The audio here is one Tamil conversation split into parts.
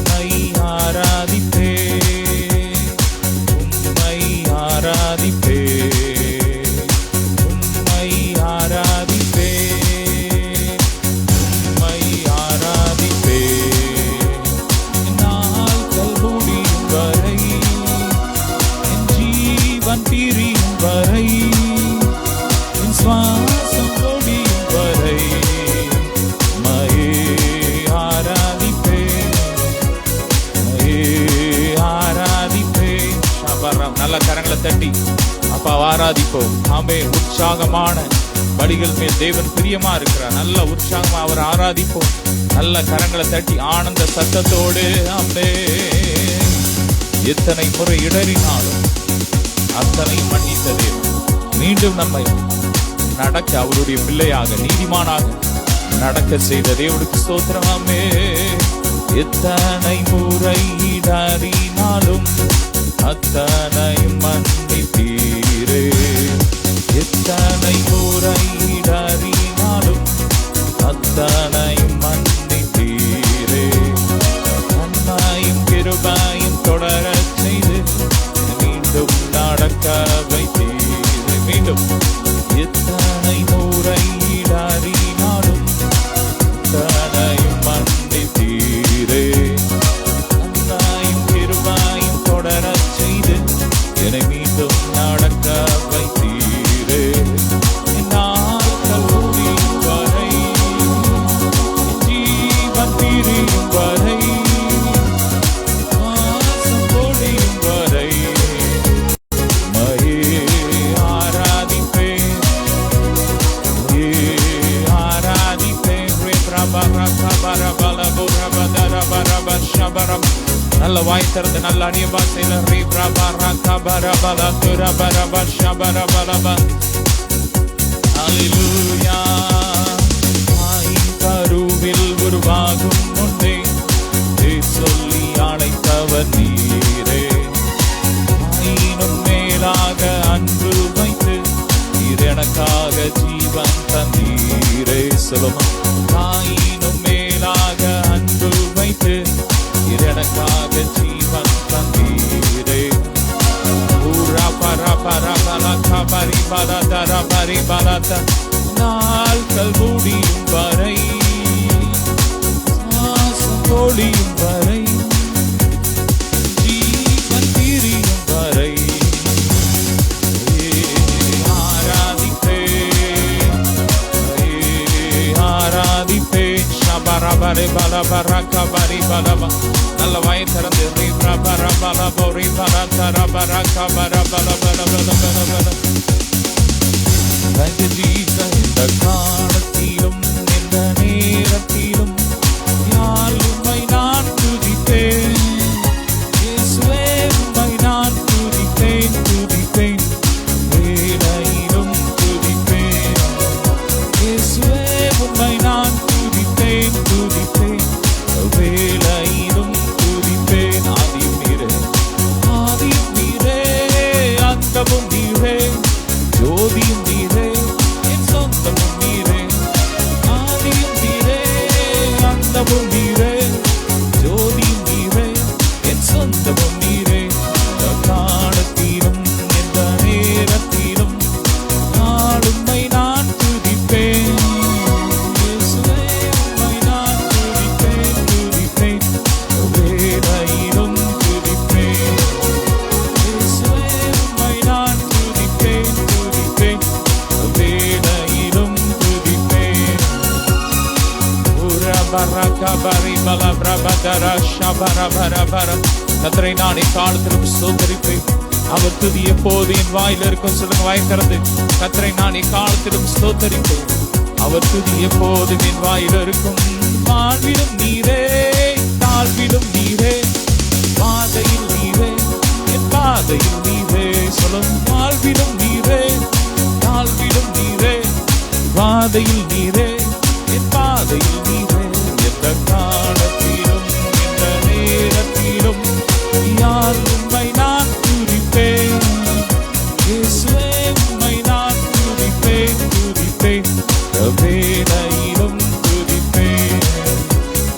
உம்மை ஆராதிப்பே, உம்மை ஆராதிப்பே, உம்மை ஆராதிப்பே, உம்மை ஆராதிப்பே. நாட்கள் முடியும் வரை, என் ஜீவன் பிரியும் வரை, என் சுவாசம் முடியும் வரை உம்மையே ஆராதிப்பே, உம்மையே ஆராதிப்பே. நல்ல கரங்களை தட்டி அப்பா ஆராதிப்போம். ஆமே, உற்சாகமான பலிகள் மேல் தேவன் பிரியமா இருக்கிறார். நல்ல உற்சாகமா அவர் ஆராதிப்போம். நல்ல கரங்களை தட்டி ஆனந்த சத்தத்தோடு ஆமே. எத்தனை முறை இடறினாலும் அத்தனை மன்னித்த தேவன் மீண்டும் நம்மை நடக்க அவருடைய பிள்ளையாக நீதிமானாக நடக்க செய்த தேவனுக்கு ஸ்தோத்திரமாமே. எத்தனை முறை இடறினாலும் அத்தனை மன்னித்தீரே, எத்தனை முறை இடறினாலும் அத்தனை மன்னித்தீரே. நன்மையும் கிருபையும் தொடரச் செய்து மீண்டும் நடக்க வைத்தீரே. மீண்டும் எத்தனை முறை இடறினாலும் அத்தனையும் மன்னித்தீரே. நன்மையும் கிருபையும் தொடரச் செய்து என்னை மீண்டும் நடக்க வைத்தீரே. நாட்கள் முடியும் வரை, ஜீவன் பிரியும் வரை, சுவாசம் முடியும் வரை உம்மையே ஆராதிப்பேன், உம்மையே ஆராதிப்பேன். நல்ல வாய் திறந்து நல்ல அணிய பாசையில ஹல்லேலூயா. கருவில் உருவாகும் முன்னே சொல்லி அழைத்தவர் நீரே. ஆயினும் மேலாக அன்பு வைத்து நீர் எனக்காக ஜீவன் தந்தீரே. சொல்லுமா, ஆயினும் மேலாக அன்பு வைத்து நீர் எனக்காக ஜீவன் தந்தீரே. நாட்கள் முடியும் வரை, சுவாசம் ஒளியும் வரை, ஜீவன் பிரியும் வரை ஆராதிப்பே, ஆராதிப்பே. நல்ல வாயை திறந்து இந்த காலத்திலும் இந்த நேரத்திலும் யார் உம்மை நான் துதிப்பேன். இயேசுவே உம்மை நான் துதிப்பேன், துதிப்பேன், வேளையிலும் துதிப்பேன். இயேசுவே உம்மை நான் துதிப்பேன், துதிப்பேன், வேளையிலும் துதிப்பேன். ஆதியும் நீரே, ஆதியும் நீரே, அந்தமும் நீரே, ஜோதியும் நீரே, என் சொந்தமும் நீரே. ஆதியும் நீரே, அந்தமும் நீரே, ஜோதியும் நீரே, என் சொந்தமும் நீரே. காலத்திலும் எந்த நேரத்திலும் நான் உம்மை நான் துதிப்பேன். இயேசுவே உம்மை நான் துதிப்பேன், துதிப்பேன், வேளையிலும் துதிப்பேன். இயேசுவே உம்மை நான் துதிப்பேன், துதிப்பேன், வேளையிலும் துதிப்பேன். கர்த்தரை நான் எக்காலத்திலும் ஸ்தோத்தரிப்பேன். அவர் துதி எப்போது என் வாயில் இருக்கும். சொல்லுங்க, வாய் திறந்து. கர்த்தரை நான் எக்காலத்திலும் ஸ்தோத்தரிப்பேன். அவர் துதி எப்போது என் வாயில் இருக்கும். வாழ்விலும் நீரே, தாழ்விலும் நீரே, பாதையில் நீரே, என் பாதையில் நீரே. சொல்லும், வாழ்விலும் நீரே, தாழ்விலும் நீரே, பாதையில் நீரே, என் பாதையில் நீரே. எந்த காலத்திலும் எந்த நேரத்திலும் யார் உம்மை நான் துதிப்பேன். இயேசுவே உம்மை நான் துதிப்பேன், துதிப்பேன், துதிப்பேன், வேளையிலும் துதிப்பேன்.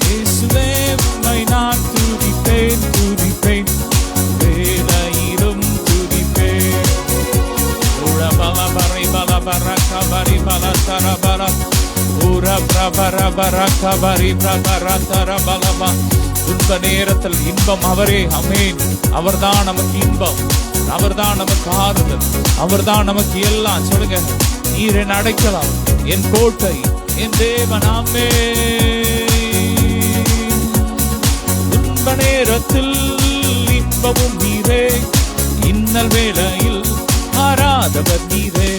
இயேசுவே உம்மை நான் துதிப்பேன், துதிப்பேன், வேளையிலும் துதிப்பேன். உரபலபரை பலபரகபரி பலதரபர உரபரபரகபரி பலதரபலப. துன்ப நேரத்தில் இன்பம் அவரே. ஆமென். அவர்தான் நமக்கு இன்பம், அவர்தான் நமக்கு ஆறுதல், அவர்தான் நமக்கு எல்லாம். சொல்லுங்க, நீர் என் அடைக்கலம், என் கோட்டை, என் தேவன். ஆமென். துன்ப நேரத்தில் இன்பமும் நீரே, இன்னல் வேளையில் ஆராதவர் நீரே.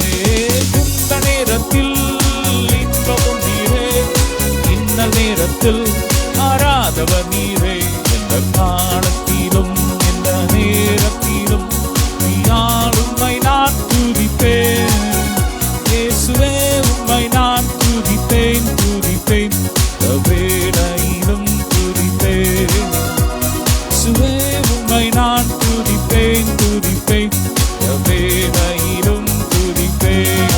துன்ப நேரத்தில் இன்பமும் நீரே, இன்னல் நேரத்தில் ஆராதவர் நீரே. எந்த காலத்திலும் எந்த நேரத்திலும் நீயால் உம்மை நான் துதிப்பேன். இயேசுவே உம்மை நான் துதிப்பேன், துதிப்பேன், வேளையிலும் துதிப்பேன். இயேசுவே உம்மை நான் துதிப்பேன், துதிப்பேன், வேளையிலும் துதிப்பேன்.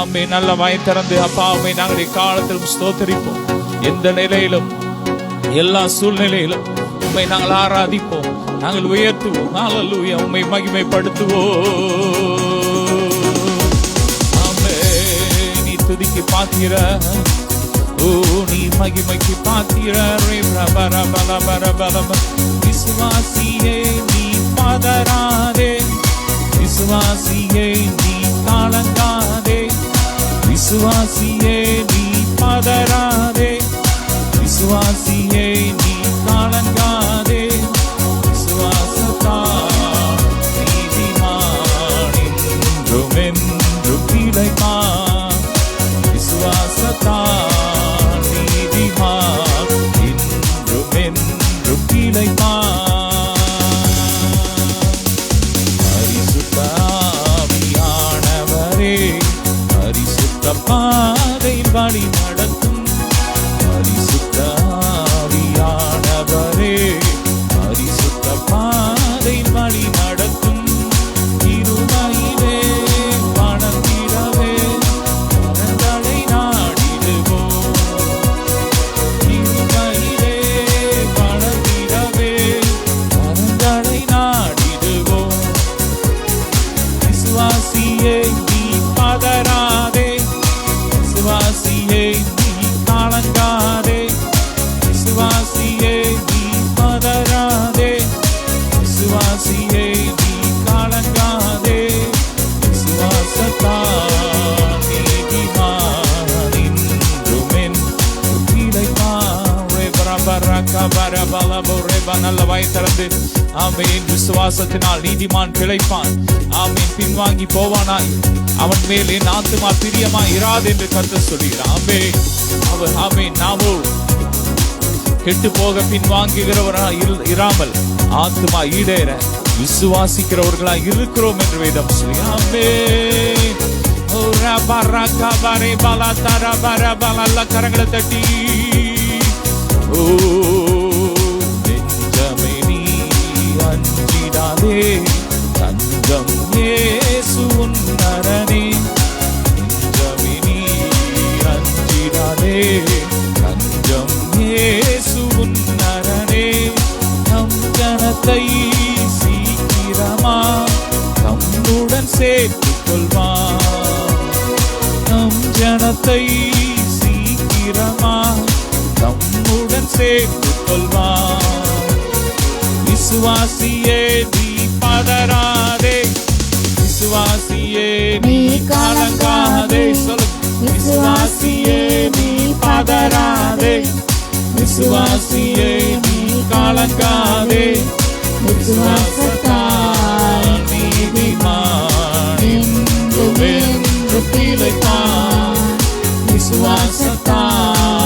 ஆமே. நல்ல வாய் திறந்து அப்பா உம்மை நாங்கள் இக்காலத்திலும் ஸ்தோத்தரிப்போம். எந்த நிலையிலும் எல்லா சூழ்நிலையிலும் உம்மை நாங்கள் ஆராதிப்போம், நாங்கள் உயர்த்துவோம். ஹல்லேலூயா. உம்மை மகிமைப்படுத்துவோம். ஆமே. நீ துதிக்கு பாத்திர, ஓ நீ மகிமைக்கு பாத்திர. விசுவாசியே நீ பதறாதே, விசுவாசியே நீ கலங்காதே, விசுவாசியே நீ பதறாதே, விசுவாசியே நீ கலங்காதே. விசுவாசத்தால் நீதிமான் என்றும் என்றும் பிழைப்பான். விசுவாசத்தால் நீதிமான் என்றும் என்றும் பிழைப்பான். பரிசுத்த ஆவியானவரே, பரிசுத்த பாதையில் வழி நடத்தும். பரிசுத்த ஆவியானவரே, பரிசுத்த பாதையில் வழி நடத்தும். இருமையிலே பணத்திடவே பரந்தடை நாடிடுவோம். இருமையிலே பணத்திடவே பரந்தடை நாடிடுவோம். விசுவாசியே நீ பதறாதே, விசுவாசியே நீ கலங்காதே, விசுவாசியே நீ பதறாதே, விசுவாசியே நீ கலங்காதே. விசுவாசத்தால் நீதிமான் என்றும் என்றும் பிழைப்பான். நல்ல வாய் திறந்து ஆமென். விசுவாசத்தினால் நீதிமான் பிழைப்பான். ஆமென். பின்வாங்கி போவானாய், அவன் மேல் என் ஆத்துமா பிரியமா இராது என்று கர்த்தர் சொல்கிறார். ஆமென். அவர் ஆமென். நாமோ கெட்டு போக பின்வாங்குகிறவராய் இராமல் ஆத்துமா ஈடேற விசுவாசிக்கிறவர்களாய் இருக்கிறோம் என்று வேதம் சொல்லி. ஆமென். கரங்களை தட்டி ஓ நெஞ்சமே நீ அஞ்சிடாதே, தஞ்சம் இயேசு உன் அரணே. நெஞ்சமே நீ அஞ்சிடாதே, தஞ்சம் இயேசு உன் அரணே. நம் ஜனத்தை சீக்கிரமா தம்முடன் சேர்த்துக் கொள்வான். நம் ஜனத்தை சீக்கிரமா தம்முடன் சேர்த்துக் கொள்வான். விசுவாசியே நீ பதறாதே, விசுவாசியே நீ கலங்காதே. சொல்லு, விசுவாசியே நீ பதறாதே, விசுவாசியே நீ கலங்காதே. விசுவாசத்தால் நீதிமான் என்றும் என்றும் பிழைப்பான். விசுவாசத்தால்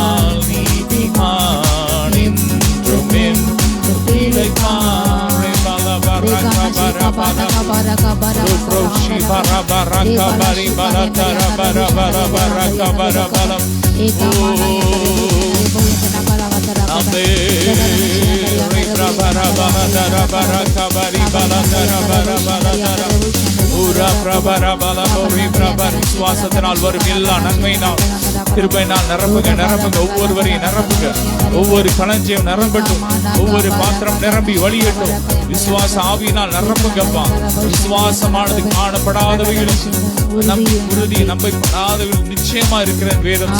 நீதிமான் என்றும் என்றும் பிழைப்பான். bara bara Roshi bara bara kabari bara tara bara bara bara kabara bara Amen Ribra bara bara tara bara kabari bara tara bara bara tara Ura prabara bara ribra bara விசுவாசத்தினால் வரும் எல்லா நன்மையினால் கிருபையினால் நிரம்புக நிரம்புக ஒவ்வொருவரையும் நிரம்புக ஒவ்வொரு களஞ்சியம் நிரம்பட்டும் ஒவ்வொரு பாத்திரம் நிரம்பி வழியட்டும் விசுவாச ஆவியினால் நிரம்புகப்பா விசுவாசமானது காணப்படாதவைகளும் நம் உறுதி நம்பப்படாதவைகள் நிச்சயமா இருக்கிற வேதம்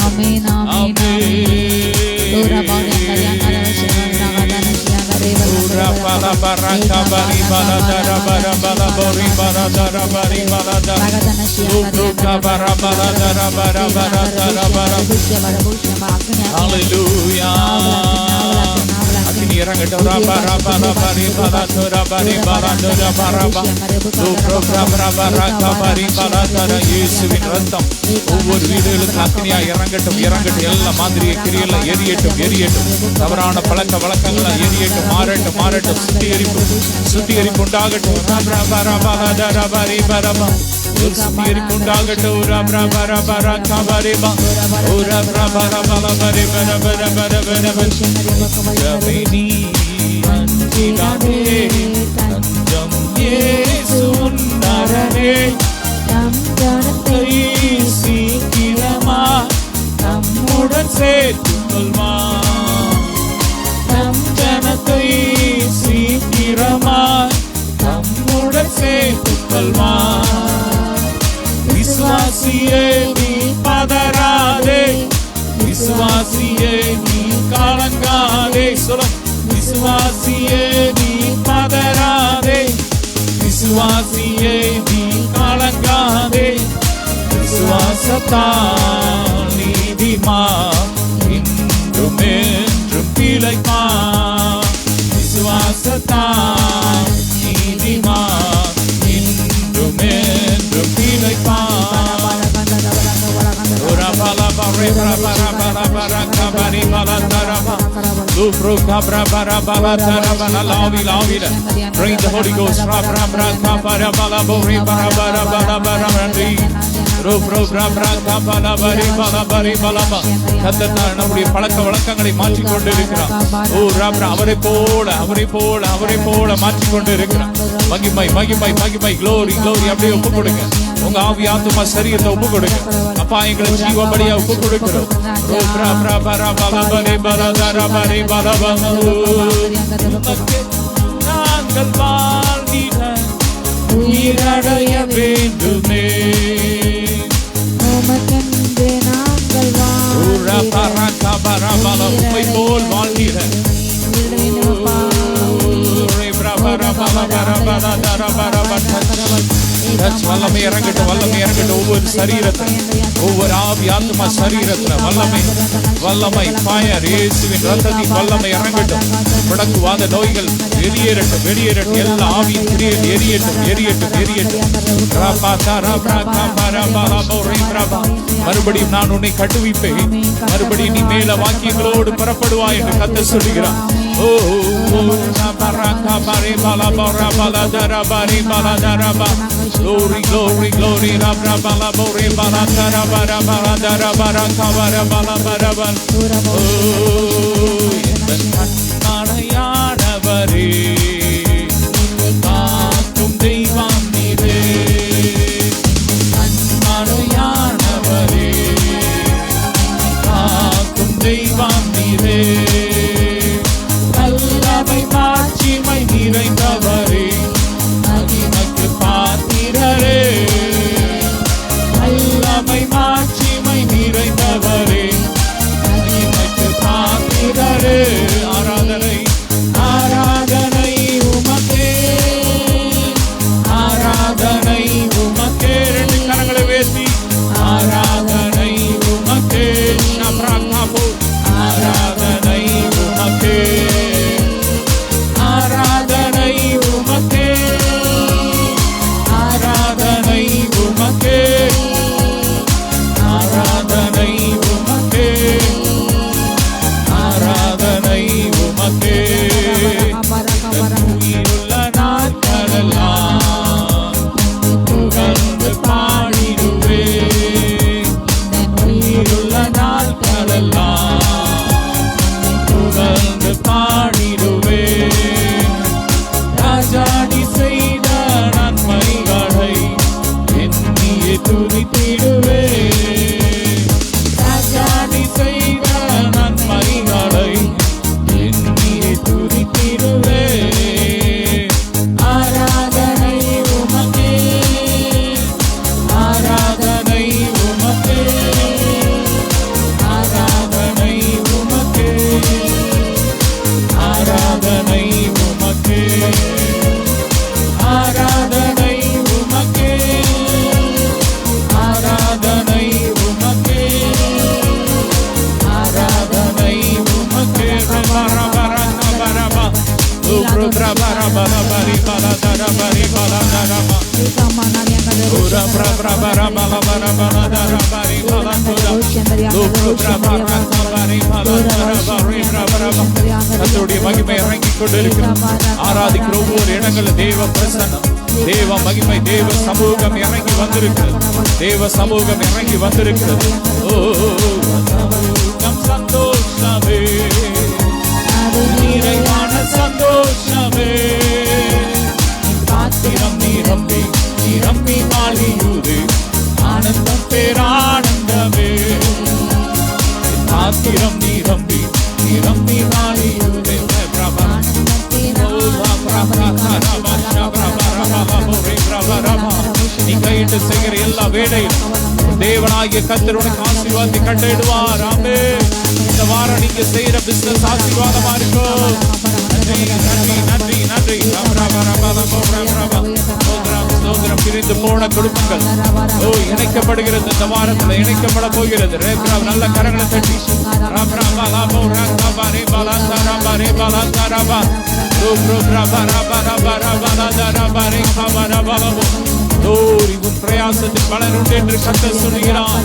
Ura bara bara kabari bara dara bara bara bori bara dara bari bara dara Ura kabara bara dara bara bara dara bara Hallelujah Akini irangattum bara bara bari bara dara bari bara dara bara Ura kabara bara kabari bara dara இயேசுவின் ரத்தம் ஒவ்வொரு வீடுகளுக்கு அக்னியா இறங்கட்டும் இறங்கட்டும் எல்லா மாதிரிய கிரியெல்லாம் எரியட்டும் தவறான பழக்க வழக்கங்கள் எரியட்டும் மாறட்டும் சுத்திகரிப்பு உண்டாகட்டும் சுத்திகரிப்பு உண்டாகட்டும் சீக்கிரமா நம்முடன் சேர்த்துக்கொள்மா நம் ஜனத்தை சீக்கிரமா நம்முடன் சேர்த்துக்கொள்மா விசுவாசியே நீ பதறாதே விசுவாசியே நீ கலங்காதே சொல்லும் விசுவாசியே நீ பதறாதே விசுவாசியே நீ கலங்காதே விசுவாசத்தால் நீதிமான் இன்றும் என்றும் பிழைப்பான் விசுவாசத்தால் நீதிமான் இன்றும் என்றும் பிழைப்பான் Bring the Holy Ghost. நம்முடைய பழக்க வழக்கங்களை மாற்றிக்கொண்டு இருக்கிறார். அவரை போல மாற்றிக்கொண்டு இருக்கிறார். மகிமை glory அப்படியே ஒப்பு கொடுங்க. உங்க ஆவி ஆத்துமா சரீரத்தை ஒப்பு கொடுங்க. அப்பா எங்களை ஜீவபலியா ஒப்பு கொடுக்கிறோம். நாங்கள் வாழ்ந்திட உயிரடைய வேண்டுமே உம்மை போல் வாழ்ந்திட வல்லமை இறங்கட்டும் ஒவ்வொரு சரீரத்தில் ஒவ்வொரு ஆவி ஆத்மா சரீரத்துல வல்லமை ஃபயர் இயேசுவின் ரத்தத்தின் வல்லமை இறங்கட்டும் முடக்குவாத நோய்கள் வெளியேறட்டும் எல்லா ஆவியின் கிரியைகள் எரியட்டும் மறுபடியும் நான் உன்னை கட்டுவிப்பேன் மறுபடியும் நீ மேல வாக்கியங்களோடு புறப்படுவாய் என்று கர்த்தர் சொல்கிறார். Glory அணையானவரே காக்கும் தெய்வம் நீரே அணையானவரே காக்கும் தெய்வம் நீரே வல்லமை மாட்சிமை நிறைந்தவரே மகிமைக்கு பாத்திரரே வல்லமை மாட்சிமை நிறைந்தவரே மகிமைக்கு பாத்திரரே ஆராதனை கர்த்தருடைய மகிமை இறங்கிக் கொண்டிருக்கிறது. ஆராதிக்கிற ஒவ்வொரு இடங்களில் தேவ பிரசன்னம், தேவ மகிமை, தேவ சமூகம் இறங்கி வந்திருக்கிறது. தேவ சமூகம் இறங்கி வந்திருக்கிறது. ஓ சந்தோஷமே, நிறைவான சந்தோஷமே, பாத்திரம் நிரம்பி நிரம்பி மாளியுது, ஆனந்தம் பேரானந்தமே. பாத்திரம் நிரம்பி நிரம்பி மாளியுது. நீ கையிட்டு செய்கிற எல்லா வேலையும் தேவனாகிய கர்த்தர் உனக்கு ஆசீர்வாதத்தை கட்டிடுவார். ஆமென். இந்த வாரம் நீங்க செய்யற பிசினஸ் ஆசீர்வாதமா இருக்கும். நன்றி நன்றி நன்றி நன்றி. பிரிந்து போன குடும்பங்கள் இணைக்கப்படுகிறது. இந்த வாரத்தில் இணைக்கப்பட போகிறது. நல்ல கரங்களை தட்டி உன் பிரயாசத்தில் பலன் உண்டு என்று கர்த்தர் சொல்கிறார்.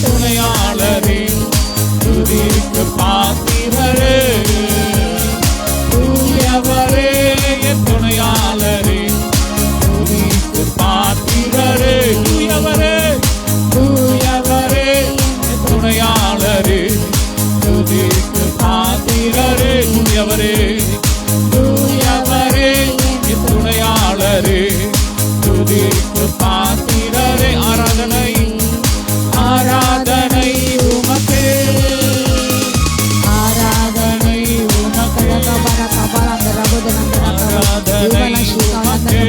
துணையாளரே துதிக்கு பாத்திரரே, தூயவரே என் துணையாளரே துதிக்கு பாத்திரரே, தூயவரே தூயவரே என் துணையாளரே துதிக்கு பாத்திரரே, தூயவரே தூயவரே என் துணையாளரே துதிக்கு பாத்திரரே. ஆராதனை ஆராதனை உமக்கே, ஆராதனை உமக்கே, ஆராதனை உமக்கே.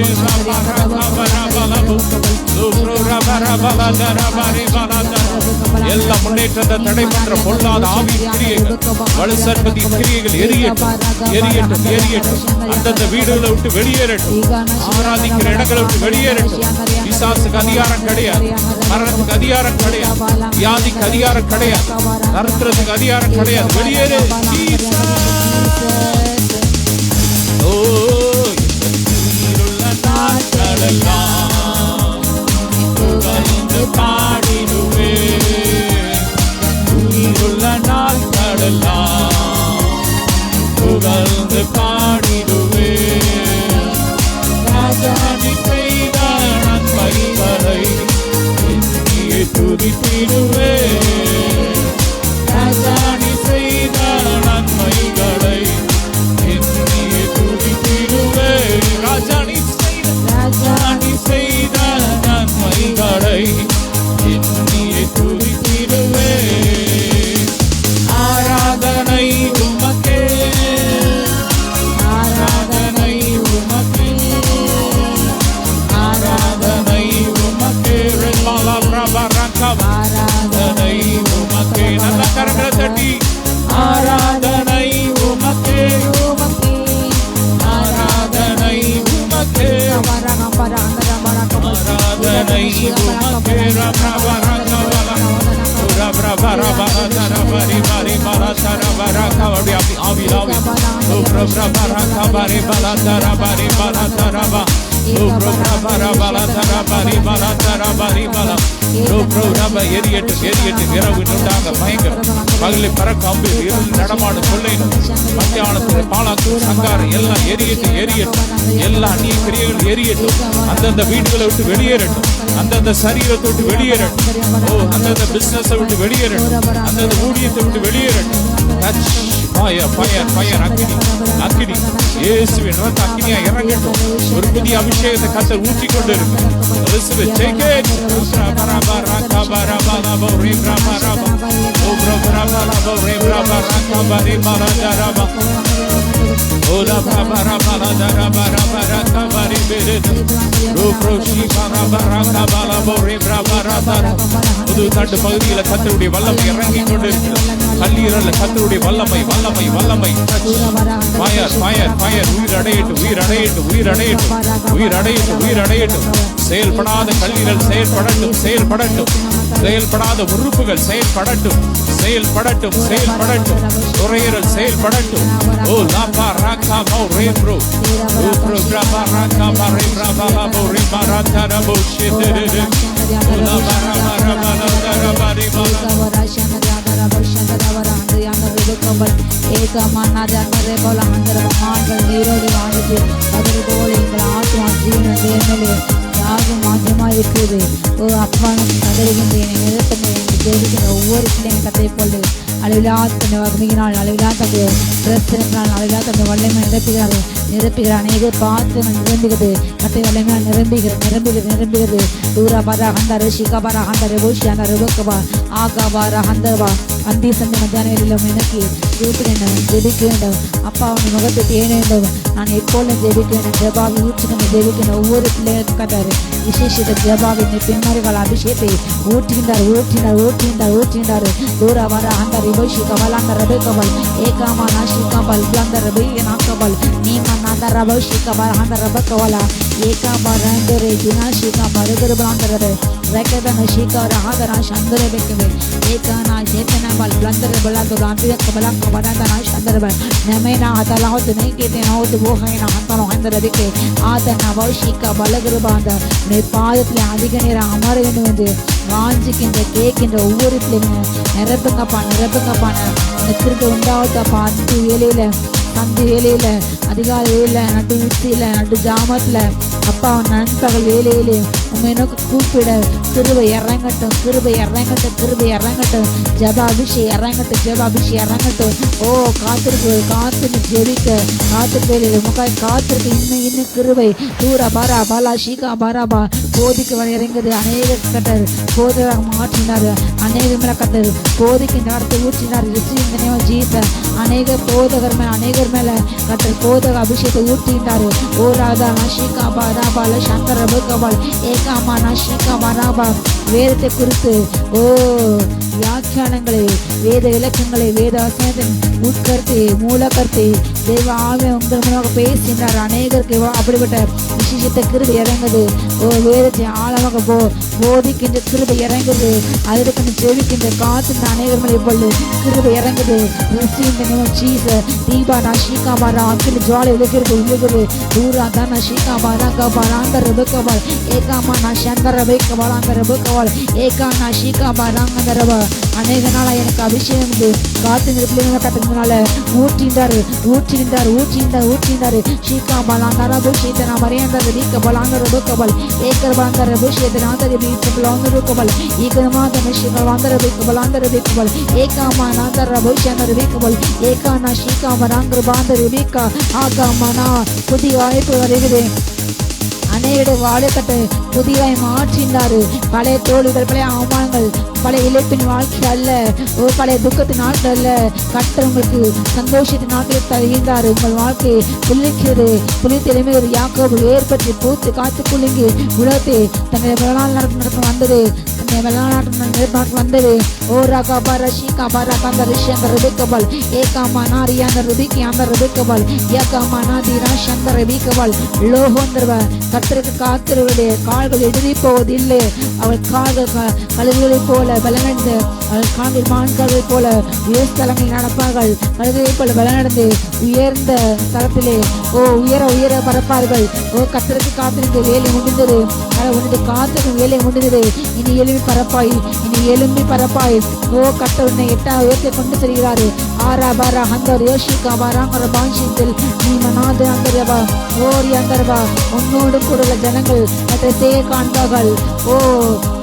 எல்லா முன்னேற்றத்தை தடை பண்ற பொல்லாத ஆவியின் கிரியைகள், வலுசற்பதியின் கிரியைகள் எரியட்டும் எரியட்டும் எரியட்டும். அந்தந்த வீடுகளை விட்டு வெளியேறட்டும். ஆராதிக்கிற இடங்களை விட்டு வெளியேறட்டும். பிசாசுக்கு அதிகாரம் கிடையாது, மரணத்துக்கு அதிகாரம் கிடையாது, வியாதிக்கு அதிகாரம் கிடையாது, நரத்துறதுக்கு அதிகாரம் கிடையாது. வெளியேறு. ஓ பாடிடுவே உயிருள்ள நாட்களெல்லாம் புகழ்ந்து பாடிடுவே. ராஜாணி செய்த நன்மைகளை எண்ணியே துதித்திடுவே. ராஜாணி செய்த நன்மைகளை எண்ணியே துதித்திடுவே. ராஜாணி செய்த நன்மைகளை எண்ணியே துதித்திடுவே. ஆராதனை உமக்கே, ஆராதனை உமக்கே, ஆராதனை உமக்கே. ஆராதனை உமக்கே. நல்ல கரங்களை தட்டி ஆராதனை உமக்கே, ஆராதனை உமக்கே, ஆராதனை உமக்கே. பகலில் பறக்க அம்பு நடமாடும் கொள்ளை மத்தியானத்தில் பாலாக்கு சங்காரம் எல்லாம் எரியட்டும் எரியட்டும். எல்லா அந்நிய கிரியைகள் எரியட்டும். அந்தந்த வீடுகளை விட்டு வெளியேறட்டும். அந்தந்த சரீரத்தை விட்டு வெளியேறட்டும். ஓ அந்தந்த பிசினஸ் விட்டு வெளியேறட்டும். அந்தந்த ஊழியத்தை விட்டு வெளியேறட்டும். அக்கினி இயேசுவின் ரத்த அக்கினியா இறங்கட்டும். ஒரு புதிய அபிஷேகத்தை கர்த்தர் ஊற்றி கொண்டு இருக்கு. புது தட்டு பகுதியில் கர்த்தருடைய வல்லமை இறங்கி கொண்டு இருக்கிறது. கல்லீரல்ல கர்த்தருடைய வல்லமை வல்லமை வல்லமை ஃபயர் ஃபயர் ஃபயர் உயிர் அடையட்டும் உயிர் அடையட்டும் உயிர் அடையட்டும் உயிர் அடையட்டும் உயிர் அடையட்டும் செயல்படாத கல்லீரல் செயல்படட்டும் செயல்படட்டும் செயல்படாத உறுப்புகள் செயல்படட்டும் செயல்படட்டும் செயல்படட்டும் நுரையீரல் செயல்படட்டும் ஓ லாபா ராகா மோ ரே ப்ரோ ஓ ப்ரோ ராபா ராகா மா ரே ராபா மோ ரே மா ராதா ரபோ ஷிதே ஓ லாபா ராபா ராபா ராபா ரே மா நீரோடு வாழ்ந்து அது போல எங்கள் ஆத்மா ஜீவன தேர்மலே யாரும் மாற்றமா இருக்குது. ஓ அப்பா நம்ம கதறுகின்றேன் தேடிக்கிற ஒவ்வொரு பிள்ளைங்க கதை போல அளவில்லாத தன்னை வகையினால் அளவில்லாத தன்னுடைய பிரச்சனைகளால் அளவில்லாத தன்னுடைய வல்லமை நிரப்புகிறார் அநேகர் பார்த்து நிரம்புகிறது கத்தை வல்லமையால் நிரம்புகிறது தூரா பாரா ஹந்தாரு ஷிகா பாரா ஹந்தாரு போஷி அந்த ருபக்கபா ஆகா பாரா ஹந்தர்வா அந்தி சந்தி மத்தியான வேலையிலும் எனக்கு ஜெபிக்க வேண்டும் அப்பா அவன் முகத்தை தேட வேண்டும் நான் எப்போதும் ஜெபிக்க வேண்டும் ஜபாவை ஊற்றுகின்ற ஜெபிக்கின்ற ஒவ்வொரு பிள்ளைகளுக்கு கட்டாரு விசேஷித்த ஜபாவை பின்மார்கள் அபிஷேகத்தை ஊற்றுகின்றார் தூரா பாரா ஹந்தார் ரிபோஷி கபல் அந்த ரபே கபல் ஏகாமா நாஷி கபல் அந்த ரபே நாக்கபல் நீமா நாந்த ரபோஷி கபல் அந்த ரப கவலா ஏகாபா ரந்தரே தினாஷி கபல் கருபலாந்தரே ரக்கதன ஷிகா ரஹதனா சந்தரே பெக்கவே ஏகானா சேத்தனா பல் பிளந்தரே பலாந்தோ ராந்திய கபலா கபலாந்தனா சந்தரே நமைனா ஹதலாஹத் நைகேதே நௌத் போஹைனா ஹந்தனோ ஹந்தரே ஆதனா வௌஷி கபல் கருபாந்த மே பாதத்தில் அதிக நேரம் அமர வேண்டும் என்று வாஞ்சிக்கின்ற கேட்கின்ற ஒவ்வொரு பிள்ளைங்க நிரப்புங்கப்பா இந்த கிருபை உண்டாவதப்பா அந்த வேலையில அதிகாலை வேலையில நடு உச்சியில நடு ஜாமத்துல அப்பா நண்பகல் வேலையிலே உண்மை நோக்க கூப்பிட கிருபை இறங்கட்டும் ஜபாபிஷேகம் இறங்கட்டும் ஓ காத்திருக்கு ஜெபிக்க காத்திருக்கு வேலையில முக்காய் காத்திருக்கு இன்னும் கிருபை தூரா பாரா பாலா ஷீகா பாராபா போதிக்கு இறங்குது அநேக கட்டர் போதராக மாற்றினார் அநேக மேல கட்டர் போதிக்கு நடத்த ஊற்றினார் ஜீச அநேக போதகர் மேல அநேகர் மேல கட்டர் போதக அபிஷேகத்தை ஊற்றினார் ஓ ராதா நஷிகா பாராபால சங்கர பகவால் ஏகாமா நஷிகா பாராபா வேதத்தை குறித்து ஓ வியாக்கியானங்களை வேத விளக்கங்களை வேத வசனத்தின் உட்கருத்தை மூலக்கருத்தை தெய்வ ஆவிய உங்கள் மூலமாக பேசினார் அநேகருக்கு அப்படிப்பட்ட விசேஷத்தை கிருபை இறங்குது ஓ வேதத்தை ஆழமாக போதிக்கின்ற கிருபை இறங்குது அதற்கு ஜெபிக்கின்ற காத்து அநேகர் மேலே இப்பொழுது கிருபை இறங்குது தீபா நஷிகா பாரா அக்கில் ஜுவாலை விழுகிறது தூரா தான் நஷிகா பாரா கபால் அந்த ரபுக்கபால் ஏகாமா நஷந்தர ரபேக்கபால் அந்த ரபுக்கபால் ஏகா நஷிகா பாரா அந்த ரப அநேக நாளாக எனக்கு அபிஷேகம் காத்து பிள்ளைங்களை கட்டுறதுனால ஊற்றின்றாரு ஷீகா பலாந்த ரபு ஷீதனா மரியாந்த ரபீக்க பலாந்த ரபுக்கபால் ஏக்கர் பாந்த ரபு ஷீதனாந்த ரபீக்க பலாந்த ரபுக்கபால் ஈகரமாத நஷிகா வாந்த ரபீக்க பலாந்த ரபீக்கபால் ஏகாமா நாந்த ரபு ஷீதனா ரபீக்கபால் ஏகா நஷிகா மராங்க பாந்த ரபீக்கா ஆகாமனா புதிய வாய்ப்பு வருகிறது அநேகருடைய வாழைக்கட்டை புதியாய் மாற்றினாரு பழைய தோல்விகள் பழைய அவமானங்கள் பழைய இழப்பின் வாழ்க்கை அல்ல பழைய துக்கத்தின் நாட்கள் அல்ல கர்த்தர் உங்களுக்கு சந்தோஷத்தின் நாட்களை தருகின்றார் உங்கள் வாழ்க்கையை புலித்தெளிமை ஒரு யாக்கோபு ஏற்பட்டு பூத்து காத்து குலுங்கி உலகத்தை தன்னுடைய நடக்க வந்தது வந்தது ஓ ராகா பாரா ஷீகா பாரா காந்த ரிஷி அந்த ரபிகபால் ஏகாமா நாரி அந்த ருபிகி அந்த ரபிகபால் ஏகாமா நாதி ராஷ் அந்த ரபிகபால் லோகோந்தர்வ கர்த்தருக்கு காத்திருவருடைய கால்கள் எதிரி போவதில்லை அவள் கால்கள் கழுகுகளை போல பலனடைந்து அவள் கால்கள் மான்களை போல உயர் ஸ்தலங்களில் நடப்பார்கள் கழுகுகளை போல பலனடைந்து உயர்ந்த ஸ்தலத்திலே உயர பரப்பார்கள் கர்த்தருக்கு காத்திருக்கு வேலை முடிந்தது காத்திருக்கும் வேலை முடிந்தது இனி எழும்பி பரப்பாய் கர்த்தர் உன்னை 8வது உயரத்தை கொண்டு செல்கிறாரு ஆரா பாரா ஹந்தர் யோஷிகா பாராங்கிற பாஞ்சியத்தில் நீ மனாது அந்தரவா ஓரி அந்தரவா உன்னோடு கூட உள்ள ஜனங்கள் கட்டத்தை காண்பார்கள்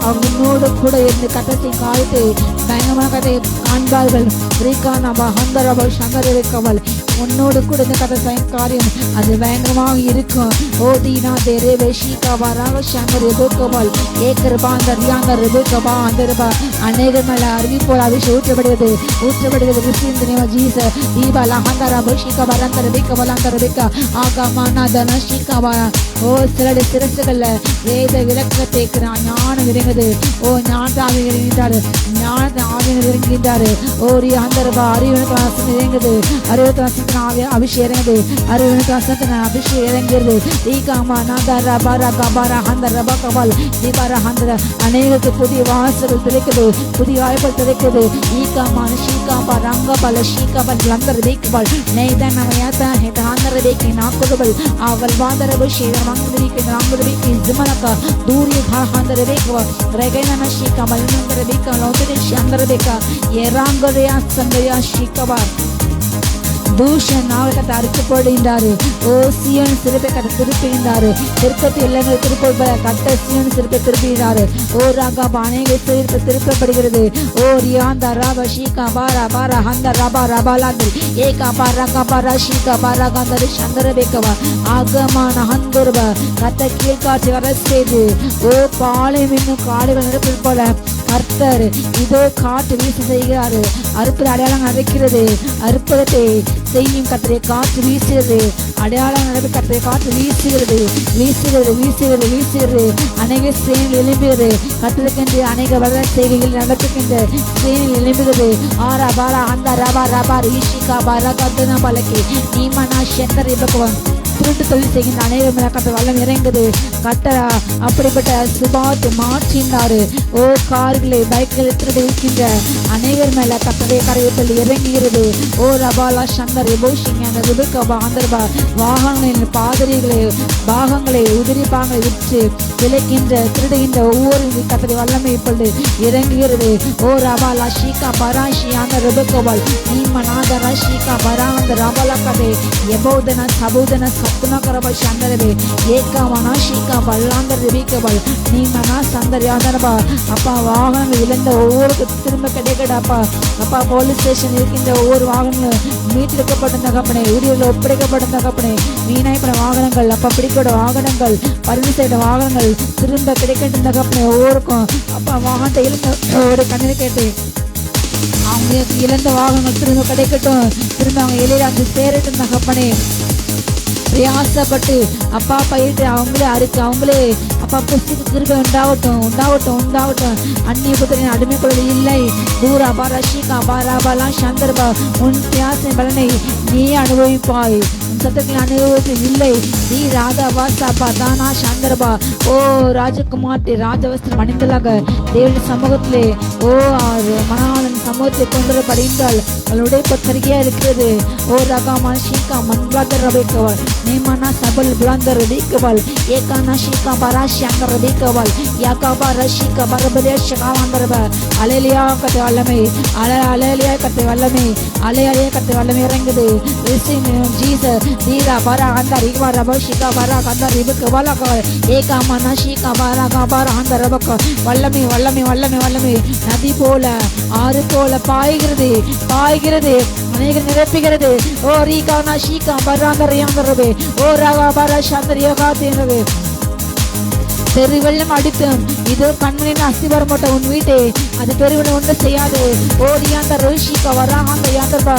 அவங்க உன்னோடு கூட இருந்து கட்டத்தை காய்த்து பயங்கரமாக கதை காண்பார்கள் உன்னோடு கூட இந்த கதை காரியம் அது பயங்கரமாக இருக்கும் ஓதினா தேரே வேஷிகா வராக சங்கர் எபோகபால் ஏக்கர் பாந்தர் யாங்கர் எபோகபா அந்தரபா அநேக மேல அறிவிப்போல் அபிஷேகம் ஊற்றப்படுகிறது கிறிஸ்துவின் ஜீச தீபா லஹந்தர அபிஷேக வரந்தர பிக்க வலந்தர பிக்க ஆகா மானா தன ஷிகா சிலருடைய சிரசுகள்ல வேத விளக்கத்தை ஞானம் இறங்குது. ஞானத்தை இறங்கிட்டாரு, ஞானத்தை ஆவியர் இறங்கிட்டாரு. அந்த அறிவுக்கு வாசம் இறங்குது, அறிவுக்கு வாசத்தின் அபிஷேகம் இறங்குது, அறிவுக்கு வாசத்தின் அபிஷேகம் இறங்குறது. அநேகத்துக்கு புதிய வாசல்கள் திறக்குது, புதிய வாய்ப்புகள் திறக்குது. ஈகாமான ஷீகாபா ரங்கபல ஷீகாபல் லந்தர் தேக்குபல் நெய்தன் நமயாத்தா ஹெதாந்தர் தேக்கி நாக்குதுபல் அவள் வாதரபு ஷேவர் மங்குதிரிக்கு நாங்குதிரிக்கு ஜிமனக்கா தூரிய ஹாந்தர் தேக்குவ ரெகைனன ஷீகாபல் நந்தர் தேக்கா லௌதரி ஷந்தர் தேக்கா ஏராங்கரியா சந்தரியா ஷீகாபா தூஷன் நாவகத்தை அறுக்கப்படுகின்றாரு. சீயோன் சிறுப்பை கட்ட திருப்பினாரு, திருப்பத்தை இல்லங்கள் திருப்ப கட்ட சீயோன் சிறுப்பை திருப்பினாரு. ராகா அநேக சிறுப்பை திருப்பப்படுகிறது. ரியாந்த ராபா ஷீகா பாரா பாரா ஹந்த ராபா ரபாலாந்தர் ஏகா பாரா கபாரா ஷீகா பாரா கந்தர் சந்தர பேக்கவா ஆகமான ஹந்தர்பா கத்த கீழ்காட்சி வர செய்து. பாலை மின்னும் காடுகள் நிரப்பில் போல கர்த்தர் இதோ காற்று வீசி செய்கிறாரு. அற்புத அடையாளம் நடக்கிறது, அற்புதத்தை செய்யும் கர்த்தரை காற்று வீசுகிறது. அடையாளம் நடப்பு கர்த்தரை காற்று வீசுகிறது, வீசுகிறது, வீசுகிறது, வீசுகிறது. அநேக சேனைகள் எழும்புகிறது, கர்த்தருக்கென்று அநேக வளர செய்கைகள் நடத்துகின்ற சேனைகள் எழும்புகிறது. ஆரா பாரா அந்த ரபா ரபா ஈஷிகா பாரா கத்தனா பலக்கி நீமனா செந்தர் இபக்குவம் திருட்டு தொழில் செய்கின்ற அநேகம் கட்ட வல்லம் இறங்குது. கட்டரா அப்படிப்பட்ட சுபாத்தை மாற்றினாரு. கார்களை பைக்களை திருடு இருக்கின்ற அநேகர் மேல கட்டடைய கரையத்தில் இறங்குகிறது. ரபாலா சந்தர் எபோஷிங்க அந்த ரிபுக்கபா ஆந்தர்பா வாகனங்களின் பாதிரிகளை பாகங்களை உதிரி பாகங்களை விற்று விளைக்கின்ற திருடுகின்ற ஒவ்வொரு கட்டளை வல்லமை இப்பொழுது இறங்குகிறது. ரபாலா ஷீகா பராஷி அந்த ரிபுக்கபால் நீமநாதரா ஷீகா பராந்த ரபாலா கதை எபோதன சபோதன சத்துனகரப சந்தரபே ஏகாமனா ஷீகா பல்லாந்தர் ரிபிக்கபல் நீமனா சந்தர் யாதனபா. அப்பா வாகனங்கள் இழந்த ஒவ்வொரு திரும்ப கிடைக்கடாப்பா. அப்பா போலீஸ் ஸ்டேஷன் இருக்கின்ற ஒவ்வொரு வாகனங்களும் மீட்டெடுக்கப்பட்ட தகப்பனே, உரியவில் ஒப்படைக்கப்பட்ட தகப்பனே, வீணாய்ப்பட வாகனங்கள் அப்பா பிடிக்கூட வாகனங்கள் பரிந்து செய்த வாகனங்கள் திரும்ப கிடைக்கின்ற தகப்பனே ஒவ்வொருக்கும் அப்பா வாகனத்தை இழந்த கண்ணீர் கேட்டு அவங்க இழந்த வாகனங்கள் திரும்ப கிடைக்கட்டும், திரும்ப அவங்க எளிய அந்த சேரட்டும் தகப்பனே. பிரயாசப்பட்டு அப்பா பயிட்டு அவங்களே அறுக்கு அவங்களே அப்பா புஸ்திக்கு திரும்ப உண்டாகட்டும், உண்டாகட்டும், உண்டாகட்டும். அந்நிய புத்திரின் அடிமைக்குள்ள இல்லை. தூரா பாரா ஷீகா பாரா பாலா சந்தர்பா உன் பிரயாச பலனை நீ அனுபவிப்பாய், சத்தத்தில் அனுபவத்தில் இல்லை. நீ ராதா வாசாப்பா தானா சந்தர்பா. ராஜகுமார்த்தி ராஜவஸ்திரம் அணிந்தலாக தேவனுடைய சமூகத்திலே மணாளன் சமூகத்தை கொண்டு படிந்தால் அவளுடைய பத்திரிகையா இருக்கிறது. ரகாமா ஷீகா மன்வாதர் ரபேக்கவல் நீமனா சபல் புலந்தர் ரபேக்கவல் ஏகானா ஷீகா பராஷியங்கர் ரபேக்கவல் யாகாபா ரஷீகா பரபதேஷகாவாந்தர்ப அலேலியா கத்தை வல்லமை அலேலியா கத்தை வல்லமை அலையாலியா கத்தை வல்லமை இறங்குது. ஜீசஸ் தீரா பரா அந்த ரிவா ரப ஷீகா பரா அந்த ரிபுக்கு வலக ஏகாமனா ஷீகா பரா கபரா அந்த ரபக்க வல்லமை வல்லமை வல்லமை வல்லமை நதி போல ஆறு போல பாய்கிறது, பாய்கிறது, அநேக நிரப்புகிறது. ரீகானா ஷீகா பராந்தர் யாந்தரவே ராகா பரா சந்தர் யோகா தேனவே பெருவெள்ளம் அடித்தும் இதோ கண்மணின் அஸ்திவாரம் போட்ட உன் வீட்டை அது பெருவெள்ளம் ஒன்று செய்யாது. ஓடியாந்த ரோஷிகா வராங்க யாந்தர்பா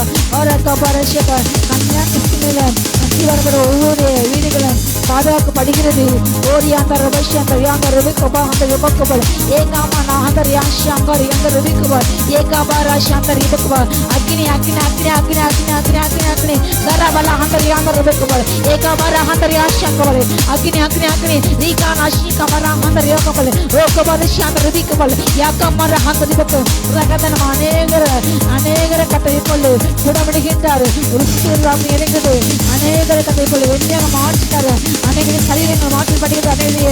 பரஷக கன்யா கிறிஸ்துவில அஸ்திவாரம் ஒவ்வொரு வீடுகளும் பாதுகாக்கப்படுகிறது. ஓடியாந்த ரபஷி அந்த யாங்க ரபிகபா அந்த யுபக்கபல் ஏகாமா நாந்தர் யாஷாங்கர் அந்த ரபிகபல் ஏகாபா ராஷாந்தர் யுபக்கபல் அக்னி அக்னி அக்னி அக்னி அக்னி அக்னி அக்னி அக்னி தரபல அந்த யாங்க ரபிகபல் ஏகாபா ராந்தர் யாஷாங்கர் அக்னி அக்னி அக்னி ரீகானா ஷீகா கமரா அந்த யோகபல் ரோகபல் ஷாந்தர் ரபிகபல் யாகமர அந்த ரிபக்கு ரகதன அநேகர கட்டைக்குள்ள குடமிடுகின்றார். ருஸ்துராம் இறங்குது அநேகர கட்டைக்குள்ள வெண்மையாக மாற்றினார். அநேக சரீரங்கள் மாற்றப்படுகிறது, அநேக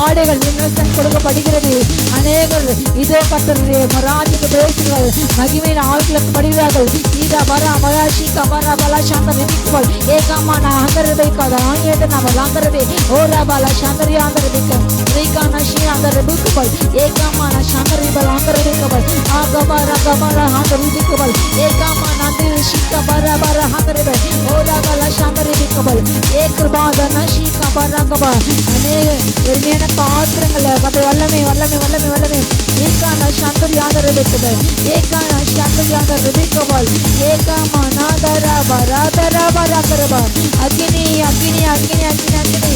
ஆடைகள் விமர்சனம் கொடுக்கப்படுகிறது. அநேகர் இதோ கத்தருடைய மராஜிக்கு பேசுகிறார், மகிமையின் ஆட்களுக்கு படுகிறார்கள். ஈதா பரா மராஷி கமரா பலா சாந்தர் நிற்குவாள் ஏகாமா நான் ஆந்தரவைக்காத ஆங்கிட்ட நாம் ஆந்தரவே ஓரா பாலா சாந்தரியா ஆந்தரவைக்க ரீகானா ஷீ ஆந்தரவிக்குவாள் ஏகாமா நான் சாந்தரிபல் ஆந்தரவிக்குவாள் ஆகபாரா கபாரா ஆந்தரவிக்குவாள் ஏகாமா நாந்திரி ஷீகா பரா பரா ஆந்தரவே ஓரா பாலா சாந்தரிக்குவாள் ஏக்ரபாதன ஷீகா பரா கபா அநேக வெறுமையான பாத்திரங்கள் கதை வல்லமை வல்லமை வல்லமை வல்லமை ஏகானா சாந்தரி ஆந்தரவிக்குவாள் ஏகானா சாந்தரி ஆந்தரவிக்குவாள் ஏகாமா நாதரா பரா தரா பரா கரபா அக்னி அக்னி அக்னி அக்னி அக்னி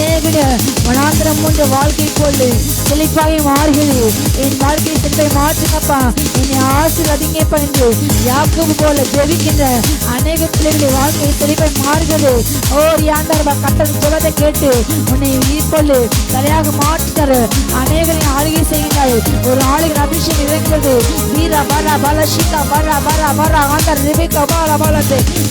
அநேக வனாந்திரம் போன்ற வாழ்க்கை போல் செழிப்பாக மாறுகிறது. என் வாழ்க்கை செல்வை மாற்றுங்கப்பா, என்னை ஆசீர்வதிங்கப்பா என்று யாக்கோபு போல ஜெபிக்கின்ற அநேக பிள்ளைகளுடைய வாழ்க்கை செழிப்பை மாறுகிறது. ஓர் யாந்தரபா கட்டளை சொல்வதை கேட்டு உன்னை இப்பொழுது தலையாக மாற்றினார். அநேகரின் ஆளுகை செய்கிறார். ஒரு ஆளுகிற அபிஷேகம் இறங்குகிறது. வீரா பாலா பாலா ஷீகா பாலா பாலா பாலா ஆந்தர் ரிபிகா பாலா பாலா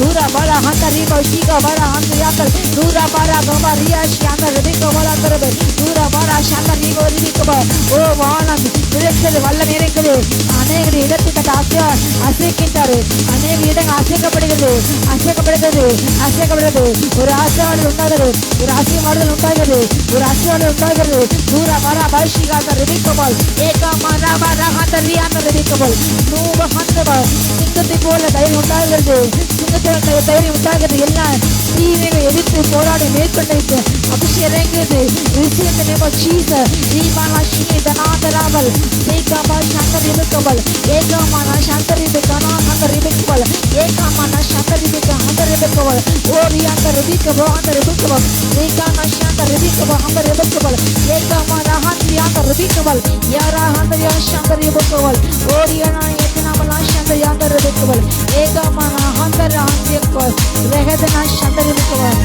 தூரா பாலா ஆந்தர் ரிபா ஷீகா பாலா ஆந்தர் யாக்கல் தூரா பாலா கபா ரியாஷி ஆந்தர் ரிபிகா பாலா தரபே தூரா பாலா ஷாந்தர் ரிகோ ரிபிகா. ஓ வானம் நிலைத்தது, வல்லம் இருக்கிறது. அநேக இடத்தை கட்ட அசைக்கின்றார். அநேக இடங்கள் அசைக்கப்படுகிறது, அசைக்கப்படுகிறது, அசைக்கப்படுகிறது. ஒரு ஆசீர்வாதம் உண்டாகிறது, ஒரு ஆசீர்வாதம் உண்டாகிறது, ஒரு ஆசீர்வாதம் உண்டாகிறது. தூரா பாரா பாஷிகாத ரிபிகபால் ஏகா மாரா பாரா ஹாந்த ரியாந்த ரிபிகபால் நூப ஹந்தபால் சிங்கத்தை போல தைரியம் உண்டாகிறது. சிங்கத்தை தைரியம் உண்டாகிறது. எல்லாம் தீமையை எதிர்த்து போராடி மேற்கொண்டு அபிஷேகம் இறங்குகிறது. Receive the name of Jesus. Ribana Shini Danadaraval Ekama Shantari Bikabal Ekamana Shantari Bikana Handari Bikabal Ekamana Shantari Bikana Handari Bikabal Orianda Ribikaba Handari Bikabal Ekana Shantari Bikaba Handari Bikabal Ekamana Handrianda Ribikabal Yara Handari Shantari Bikabal Oriana Yetinamala Shantari Handari Bikabal Ekamana Handari Handriyakabal Rehadana Shantari Bikabal.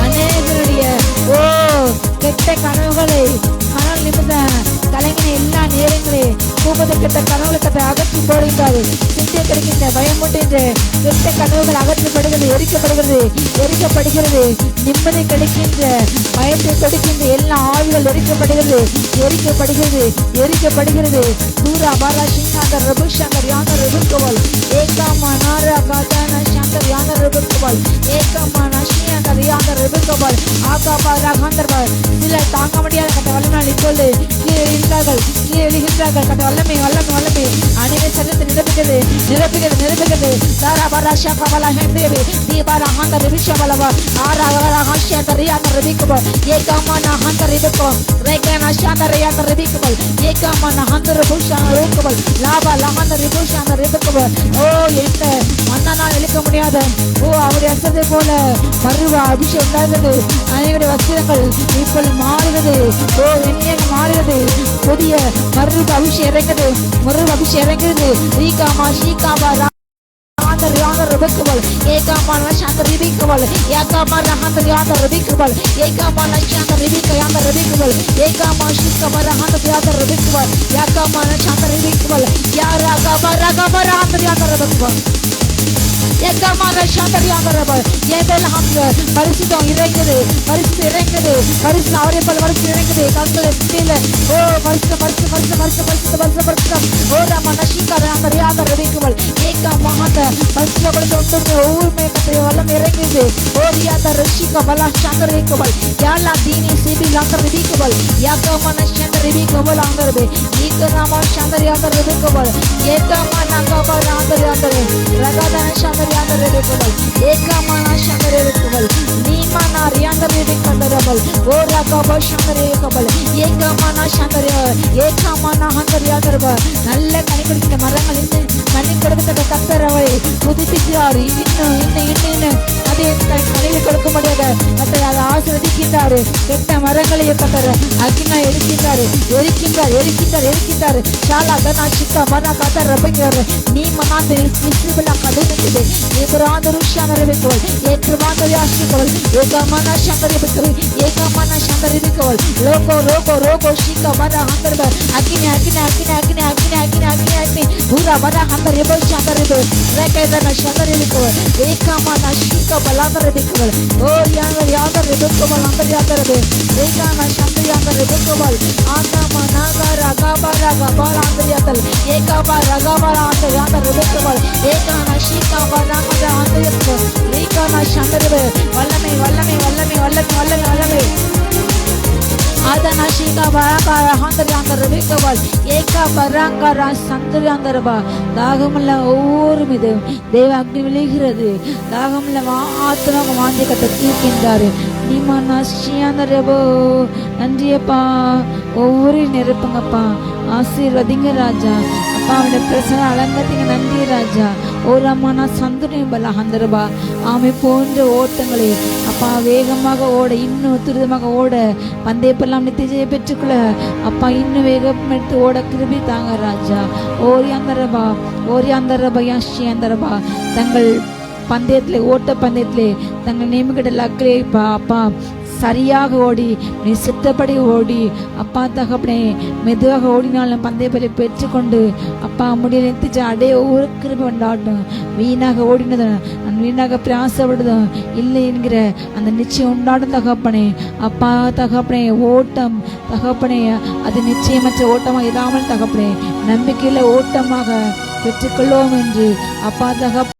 அநேகருடைய கெட்ட கனவுகளை கனவு நிமித்த கலைஞனை எல்லா நேரங்களே கூப்பது கெட்ட கனவுகளை கட்ட அகற்றி போடுகின்றார். சிந்தை கிடைக்கின்ற பயமுட்டு கெட்ட கனவுகள் அகற்றப்படுகிறது, எரிக்கப்படுகிறது, எரிக்கப்படுகிறது. நிம்மதி கிடைக்கின்ற பயத்தை கொடுக்கின்ற எல்லா ஆவிகள் எரிக்கப்படுகிறது, எரிக்கப்படுகிறது, எரிக்கப்படுகிறது. தூரா பாரா சிங்காந்தர் ரபு சங்கர் யாந்தர் ரபுக்கவல் ஏகாமா நாரா காதானா சங்கர் யாந்தர் ரபுக்கவல் ஏகாமா நஷியாந்தர் யாந்தர் ரபுக்கவல் ஆகாபா ராகந்தர்பால். சிலர் தாங்க முடியாத கட்ட வல்லமையால் இப்பொழுது கீழே எழுகிறார்கள், கீழே எழுகின்றார்கள். கட்ட வல்லமை வல்லமை வல்லமை அநேக சரத்தை நிரப்புகிறது, நிரப்புகிறது, நிரப்புகிறது. தாரா பாரா ஷாகா பாலா ஹெந்தேவி தீபாரா ஹாந்தர் ரிபிஷபலவா ஆரா ஆரா ஹாஷியாந்தர் யாந்தர் ரபுக்கவல் ஏகாமா நஹந்தர் ரபுக்கவல் ரேகனா ஷாந்தர் யாந்தர் ரபுக்கவல் ஏகாமா நஹந்தர் ரபுஷாந்தர் ரபுக்கவல் லாபா லஹந்தர் ரிபுஷாந்தர் ரபுக்கவல். ஓ என்ன மன்னனால் எழுக்க முடியாத அவருடைய அசத்தை போல மறுவ அபிஷேகம் உண்டாகிறது. அனைவருடைய வஸ்திரங்கள் இப்பொழுது மாறுகிறது. ஓ எண்ணெயாக மாறுகிறது. புதிய மறுவ அபிஷேகம் இறங்குது, மறுவ அபிஷேகம் இறங்குது. ரீகாமா ஷீகாபா ராந்தர் யாந்தர் ரபுக்கவல் ஏகாமா நஷாந்தர் ரிபிகவல் ஏகாமா ரஹந்தர் யாந்தர் ரபிகவல் ஏகாமா நஷாந்தர் ரிபிக யாந்தர் ரபிகவல் ஏகாமா ஷீகாபா ரஹந்தர் யாந்தர் ரபிகவல் ஏகாமா நஷாந்தர் ரிபிகவல் யாரா கபா ரகபா ரஹந்தர் யாந்தர் ரபிகவல் ஏகாமான சாந்தர் யாந்தரபல். ஏதெல்லாம் பரிசுத்தம் இறங்குது, பரிசுத்தம் இறங்குது, பரிசு அவரே போல பரிசு இறங்குது. கண்களை கீழே ஓ பரிசு பரிசு பரிசு பரிசு பரிசு பரிசு பரிசுத்தம் ஓ ராம நஷிகார யாந்தர் யாந்தர் ரபிகவல் ஏகாமாந்த பரிசுத்தப்படுத்த ஒன்று ஒவ்வொரு மேகத்தை வல்லம் இறங்குது. ஓ யாந்தர் ரஷிகா பலா சாந்தர் ரபிகவல் யாலா தீனி சிபி யாந்தர் ரபிகவல் ஏகாமான சாந்தர் ரபிகவல் ஆந்தரபே ஏகாமா சாந்தர் யாந்தர் ரபிகவல் ஏகாமான கபா யாந்தர் யாந்தர் ரகதன சாந்தர் யாந்தர் ரபிகவல் ஏகாமான சாந்தர் ரபிகவல் நீமானா யாந்தர் ரபிகவல் ஓ ரகபா சாந்தர் ரபிகவல் ஏகாமான சாந்தர் ஏகாமான ஹந்தர் யாந்தர். நல்ல கனி கொடுக்கிற மரங்கள் கனி கொடுக்கிற கத்தரவை புதுப்பிக்கிறார். இன்னும் இன்னும் இன்னும் அதே கனியை கொடுக்க முடியாத கத்தர் அதை ஆசிர்வதிக்கின்றார். கெட்ட மரங்களையும் கத்தர் அக்கினா எரிக்கின்றார், எரிக்கின்றார், எரிக்கின்றார், எரிக்கின்றார். சாலா கனா சிக்கா மரா கத்தர் ரபிக்கிறார். நீ மனாந்து நிஸ்பிலா கடுனிக்குது ஏபராந்த ருஷான ரபிகவல் ஏக்ரமாந்த யாஷிகவல் ஏகாமான சாந்தர் ரபிகவல் ஏகாமான சாந்தர் ரபிகவல் லோகோ ரோகோ ரோகோ ஷிகா மரா ஹந்தர் அக்கினி அக்கினி அக்கினி அக்கினி அக்கினி அக்கினி அக்கினி அக்கினி பூரா மரா ஹந்தர் ரபோ சாந்தர் ரபோ ரகேதன சாந்தர் ரபிகவல் ஏகாமான ஷிகா பலாந்தர் ரபிகவல் ஓ யாந்தர் யாந்தர் ரபிகவல் அந்தர் யாந்தர் ரபோ ஏகாமான சாந்தர் யாந்தர் ரபிகவல் ஆந்தாமா நாகா ரகபா ரகபா அந்தர் யாந்தர் ஏகாபா ரகபா அந்தர் யாந்தர் ரபிகவல் ஏகான ஷிகா பலாந்தர் அந்தர் யாந்தர் ஏகான சாந்தர் ரபோ வல்லமை வல்லமை வல்லமை வல்லமை வல்லமை வல்லமை ஆதனா ஷீகா பராகா ஹந்தர் யாந்தர் ரபிகவல் ஏகா பராங்கா சந்தர் யாந்தரபா. தாகமுள்ள ஒவ்வொரு மீதும் தேவ அக்னி விழுகிறது. தாகமுள்ள ஆத்மாக வாந்தி கட்ட தீர்க்கின்றாரு. நீமானா ஷியாந்தரபோ நன்றியப்பா. ஒவ்வொரு நிரப்புங்கப்பா, ஆசீர்வதிங்க ராஜா. அப்பா அவனுடைய பிரசன அலங்கத்திங்க நன்றி ராஜா. ஓரமான சந்துரையும் பல ஹந்தரபா ஆமை போன்ற ஓட்டங்களை அப்பா வேகமாக ஓட, இன்னும் துரிதமாக ஓட, பந்தயப்பெல்லாம் நித்திய பெற்றுக்கொள்ள அப்பா இன்னும் வேகம் எடுத்து ஓட கிருபி தாங்க ராஜா. ஓரியாந்தரபா ஓரியாந்தரபா யாஷி அந்தரபா தங்கள் பந்தயத்திலே ஓட்ட பந்தயத்திலே தங்கள் நியமிக்கிட்ட லக்கிலே அப்பா சரியாக ஓடி நீ சித்தப்படி ஓடி அப்பா தகப்பனே மெதுவாக ஓடினாலும் பந்தயப்பலை பெற்றுக்கொண்டு அப்பா முடியல எத்திச்சு அடைய ஒரு கிருபை உண்டாட்டும். வீணாக ஓடினது நான் வீணாக பிராசப்படுதும் இல்லை என்கிற அந்த நிச்சயம் உண்டாடும் தகப்பனே. அப்பா தகப்பனே ஓட்டம் தகப்பனே அது நிச்சயமற்ற ஓட்டமாக இல்லாமல் தகப்பனே நம்பிக்கையில் ஓட்டமாக பெற்றுக்கொள்வோம் என்று அப்பா தகப்ப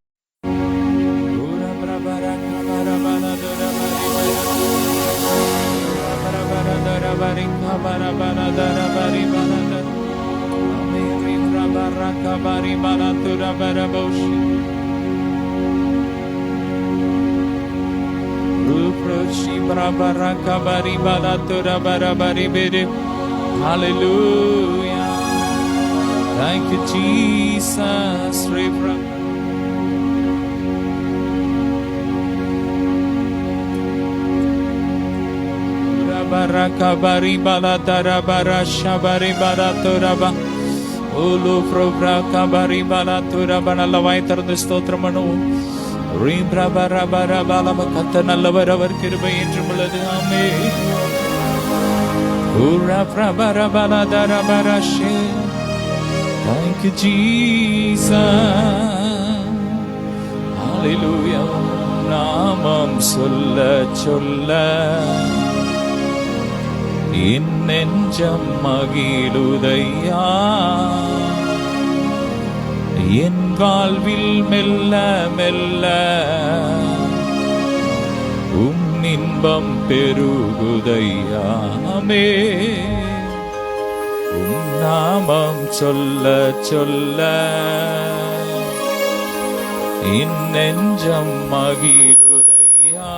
Hallelujah. Thank you, Jesus. Barakabari balatara barashabari balaturaba ulu probrakabari balaturaba நல்லவாய் திறந்து ஸ்தோத்திரம் பண்ணுவோம். ரீப்ரா பரபர பலமகத்த நல்லவர் அவர் கிருபை என்றும் உள்ளது. ஆமென். உரா பிரபர பலதர பரஷே. Thank you, Jesus. Hallelujah. நாமம் சொல்ல சொல்ல என் நெஞ்சம் மகிழுதையா, என் வாழ்வில் மெல்ல மெல்ல இன்பம் பெருகுதையா. நாமம் சொல்ல சொல்ல என் நெஞ்சம் மகிழுதையா,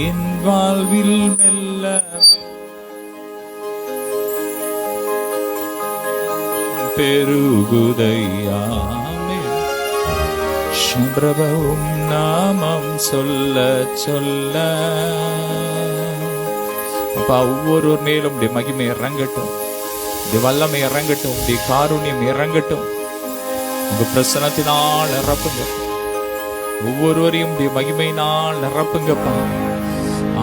என் வாழ்வில் மெல்ல பெருகுதையா. பிரபுவும் நாமம் சொல்ல சொல்ல அப்பா ஒவ்வொரு மேலும் உடைய மகிமை இறங்கட்டும், உடைய வல்லமை இறங்கட்டும், உடைய காருண்யம் இறங்கட்டும். உங்க பிரசனத்தினால் நிரப்புங்க, ஒவ்வொருவரையும் உடைய மகிமையினால் நிரப்புங்கப்பா.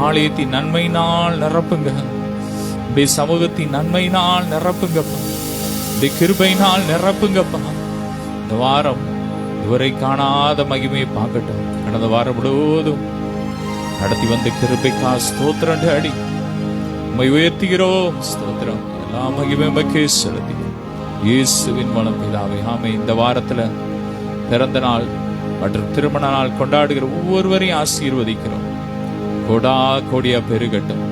ஆலயத்தின் நன்மையினால் நிரப்புங்க, உடைய சமூகத்தின் நன்மையினால் நிரப்புங்கப்பா, உடைய கிருபையினால் நிரப்புங்கப்பா. இந்த வாரம் இதுவரை காணாத மகிமையை பார்க்கட்டும். கடந்த வாரம் முழுவதும் நடத்தி வந்த கிருபைக்கா ஸ்தோத்திரம் அடி உம்மை உயர்த்துகிறோம். ஸ்தோத்திரம் எல்லா மகிமை உமக்கே செலுத்துகிறோம் இயேசுவின் மூலம் பிதாவே. ஆமென். இந்த வாரத்துல பிறந்த நாள் மற்றும் திருமண நாள் கொண்டாடுகிற ஒவ்வொருவரையும் ஆசீர்வதிக்கிறோம். கோடா கோடியா பெருகட்டும்,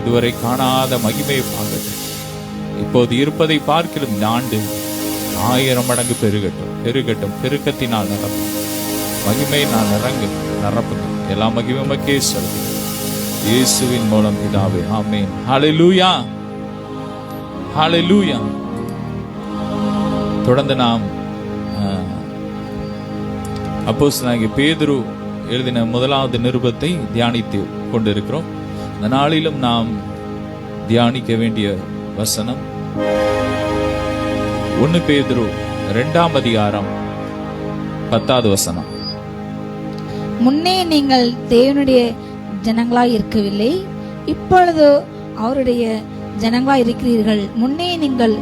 இதுவரை காணாத மகிமையை பார்க்கட்டும். இப்போது இருப்பதை பார்க்கிறோம், இந்த ஆண்டு 1000 மடங்கு பெருகட்டும் பெருகட்டும். பெருக்கத்தினால் நிரப்பும், மகிமையினால் நிரப்புங்க. எல்லா மகிமை உமக்கே செலுத்துகிறோம் இயேசுவின் மூலம் பிதாவே. ஆமென். ஹல்லேலூயா, ஹல்லேலூயா. தொடர்ந்து நாம் அப்போஸ்தலனாகிய பேதுரு எழுதின 1வது நிருபத்தை தியானித்து கொண்டிருக்கிறோம். இந்த நாளிலும் நாம் தியானிக்க வேண்டிய வசனம் 1 பேதுரு 2ஆம் அதிகாரம் 10வது வசனம். முன்னே நீங்கள் தேவனுடைய ஜனங்களாய் இருக்கவில்லை, இப்பொழுது அவருடைய ஜனங்களாய் இருக்கிறீர்கள். முன்னே நீங்கள்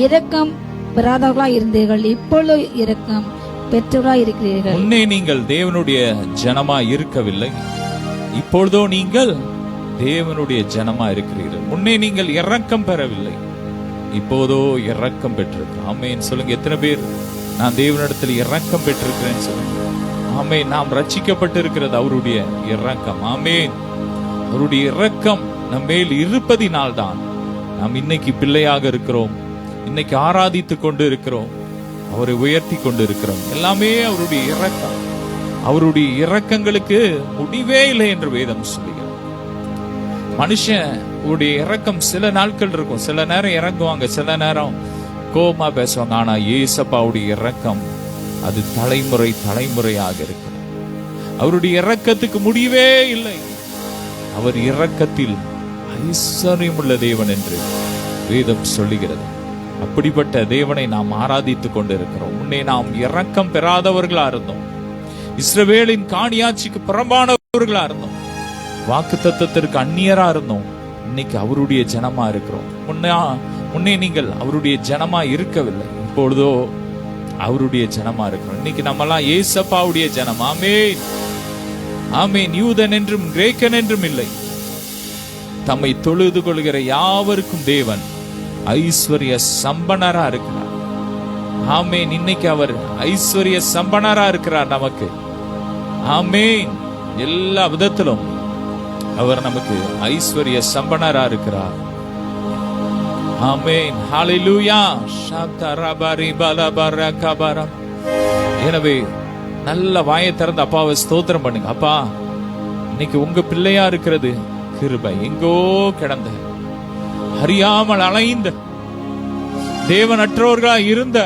இரக்கம் பெறாதவர்களாய் இருந்தீர்கள், இப்பொழுது இரக்கம் பெற்றவர்களாய் இருக்கிறீர்கள். முன்னே நீங்கள் தேவனுடைய ஜனமாய் இருக்கவில்லை, இப்பொழுதோ நீங்கள் தேவனுடைய ஜனமாய் இருக்கிறீர்கள். முன்னே நீங்கள் இரக்கம் பெறவில்லை, இப்போதோ இரக்கம் பெற்றிருக்கிறோம். ஆமென். சொல்லுங்க, எத்தனை பேர் நான் தேவனிடத்தில் இரக்கம் பெற்றிருக்கிறேன்னு சொல்லுங்க. ஆமென். நாம் ரட்சிக்கப்பட்டு இருக்கிறது அவருடைய இரக்கம். ஆமென். அவருடைய இரக்கம் நம் மேல் இருப்பதினால்தான் நாம் இன்னைக்கு பிள்ளையாக இருக்கிறோம், இன்னைக்கு ஆராதித்துக் கொண்டு இருக்கிறோம், அவரை உயர்த்தி கொண்டு இருக்கிறோம். எல்லாமே அவருடைய இரக்கம். அவருடைய இரக்கங்களுக்கு முடிவே இல்லை என்று வேதம் சொல்லுகிறது. மனுஷன் உடைய இரக்கம் சில நாட்கள் இருக்கும், சில நேரம் இறங்குவாங்க, சில நேரம் கோமா பேசுவாங்க. ஆனா ஏசப்பாவுடைய இரக்கம் அது தலைமுறை தலைமுறையாக இருக்கு. அவருடைய இரக்கத்துக்கு முடிவே இல்லை. அவர் இரக்கத்தில் ஐஸ்வர்யமுள்ள தேவன் என்று வேதம் சொல்லுகிறது. அப்படிப்பட்ட தேவனை நாம் ஆராதித்துக் கொண்டிருக்கிறோம். முன்னே நாம் இரக்கம் பெறாதவர்களா இருந்தோம். இஸ்ரவேலின் காணியாட்சிக்கு புறம்பானவர்களா இருந்தோம். வாக்கு தத்தத்திற்கு அந்நியரா இருந்தோம். இன்னைக்கு அவருடைய ஜனமா இருக்கிறோம். முன்னே நீங்கள் அவருடைய ஜனமா இருக்கவில்லை, இப்பொழுதோ அவருடைய ஜனமா இருக்கிறோம். இன்னைக்கு நம்மெல்லாம் ஏசப்பாவுடைய ஜனம். ஆமென், ஆமென். யூதன் என்றும் கிரேக்கன் என்றும் இல்லை, தம்மை தொழுது கொள்கிற யாவருக்கும் தேவன் ஐஸ்வர்ய சம்பனரா இருக்கிறார். ஆமென். இன்னைக்கு அவர் ஐஸ்வர்ய சம்பனரா இருக்கிறார் நமக்கு. ஆமென். எல்லா விதத்திலும் அவர் நமக்கு ஐஸ்வர்ய சம்பனரா இருக்கிறார். ஆமென். ஹalleluya. ஷாத்தரபரி பலபரகபரம். எனவே நல்ல வாயை திறந்து அப்பாவை ஸ்தோத்திரம் பண்ணுங்க. அப்பா, இன்னைக்கு உங்க பிள்ளையா இருக்கிறது கிருபை. எங்கோ கிடந்த அறியாமல் அலைந்த தேவனற்றோர்களா இருந்த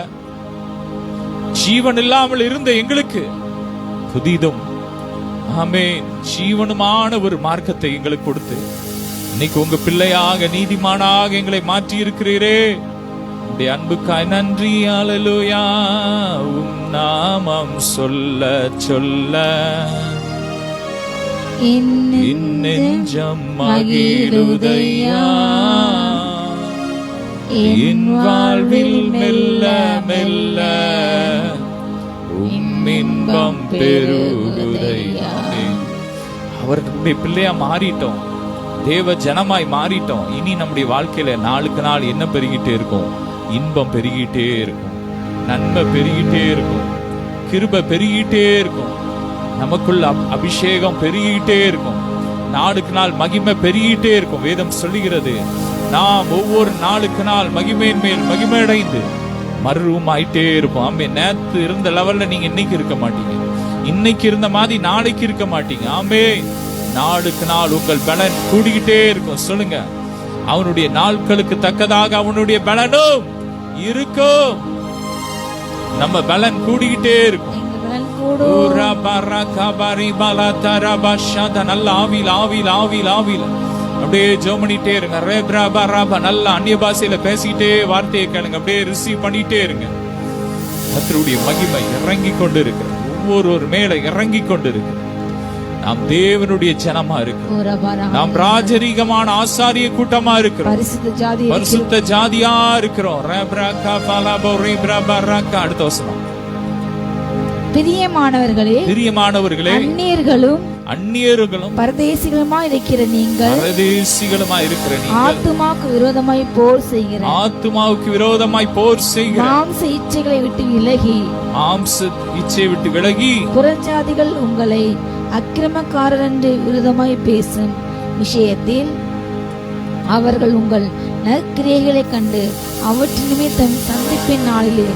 ஜீவன் இல்லாமல் இருந்த எங்களுக்கு புதிதும் ஆமென் ஜீவனுமான ஒரு மார்க்கத்தை எங்களுக்கு கொடுத்து இன்னைக்கு உங்க பிள்ளையாக நீதிமானாக எங்களை மாற்றி இருக்கிறீரே. உடைய அன்புக்காய் நன்றி. ஹalleluya. உம் நாமம் சொல்ல சொல்ல என் நெஞ்சம் மகிழுதையா. என் வாழ்வில் மெல்ல மெல்ல உம் இன்பம் பெருகுதையா. அவருடைய பிள்ளையா மாறிட்டோம், தேவ ஜனமாய் மாறிட்டோம். இனி நம்முடைய வாழ்க்கையில நாளுக்கு நாள் என்ன பெருகிட்டே இருக்கும்? இன்பம் பெருகிட்டே இருக்கும், நன்மை பெருகிட்டே இருக்கும், கிருபை பெருகிட்டே இருக்கும், நமக்குள்ள அபிஷேகம் பெருகிட்டே இருக்கும், நாளுக்கு நாள் மகிமை பெருகிட்டே இருக்கும். வேதம் சொல்லுகிறது, நாம் ஒவ்வொரு நாளுக்கு நாள் மகிமையின் மேல் மகிமை அடைந்து மறுரூபம் ஆயிட்டே இருப்போம். ஆமே. நேத்து இருந்த லெவல்ல நீங்க இன்னைக்கு இருக்க மாட்டீங்க, இன்னைக்கு இருந்த மாதிரி நாளைக்கு இருக்க மாட்டீங்க. ஆமே. நாளுக்கு நாள் உங்கள் பலன் கூடிக்கிட்டே இருக்கும். சொல்லுங்க, அவனுடைய நாட்களுக்கு தக்கதாக அவனுடைய பலனும் இருக்கும். நம்ம பலன் கூடிக்கிட்டே இருக்கும். நல்ல ஆவியில் ஆவியில் ஆவியில் ஆவியில் அப்படியே ஜெபமிட்டே இருங்க. நல்ல அந்நிய பாஷையில பேசிக்கிட்டே வார்த்தையை கேளுங்க. அப்படியே ரிசீவ் பண்ணிட்டே இருங்க. கர்த்தருடைய மகிமை இறங்கி கொண்டு இருக்கு, ஒவ்வொரு மேல இறங்கி கொண்டு இருக்கு. நாம் தேவனுடைய ஜனமா இருக்கிறோம், நாம் ராஜரீகமான ஆசாரிய கூட்டமா இருக்கிறோம், பரிசுத்த ஜாதியா இருக்கிறோம். அடுத்த வசனம், பிரியமானவர்களே, பிரியமானவர்களே, அந்நியர்களும் பரதேசிகளுமா இருக்கிற நீங்கள், ஆத்துமாவுக்கு விரோதமாய் போர் செய்கிற, ஆத்துமாவுக்கு விரோதமாய் போர் செய்கிற, மாம்ச இச்சைகளை விட்டு விலகி, மாம்ச இச்சை விட்டு விலகி, புறஜாதிகள் உங்களை அக்கிரமக்காரர் என்று விரோதமாய் பேசும் விஷயத்தில் அவர்கள் உங்கள் நற்கிரியைகளை கண்டு அவற்றின் நிமித்தம் சந்திப்பின் நாளிலே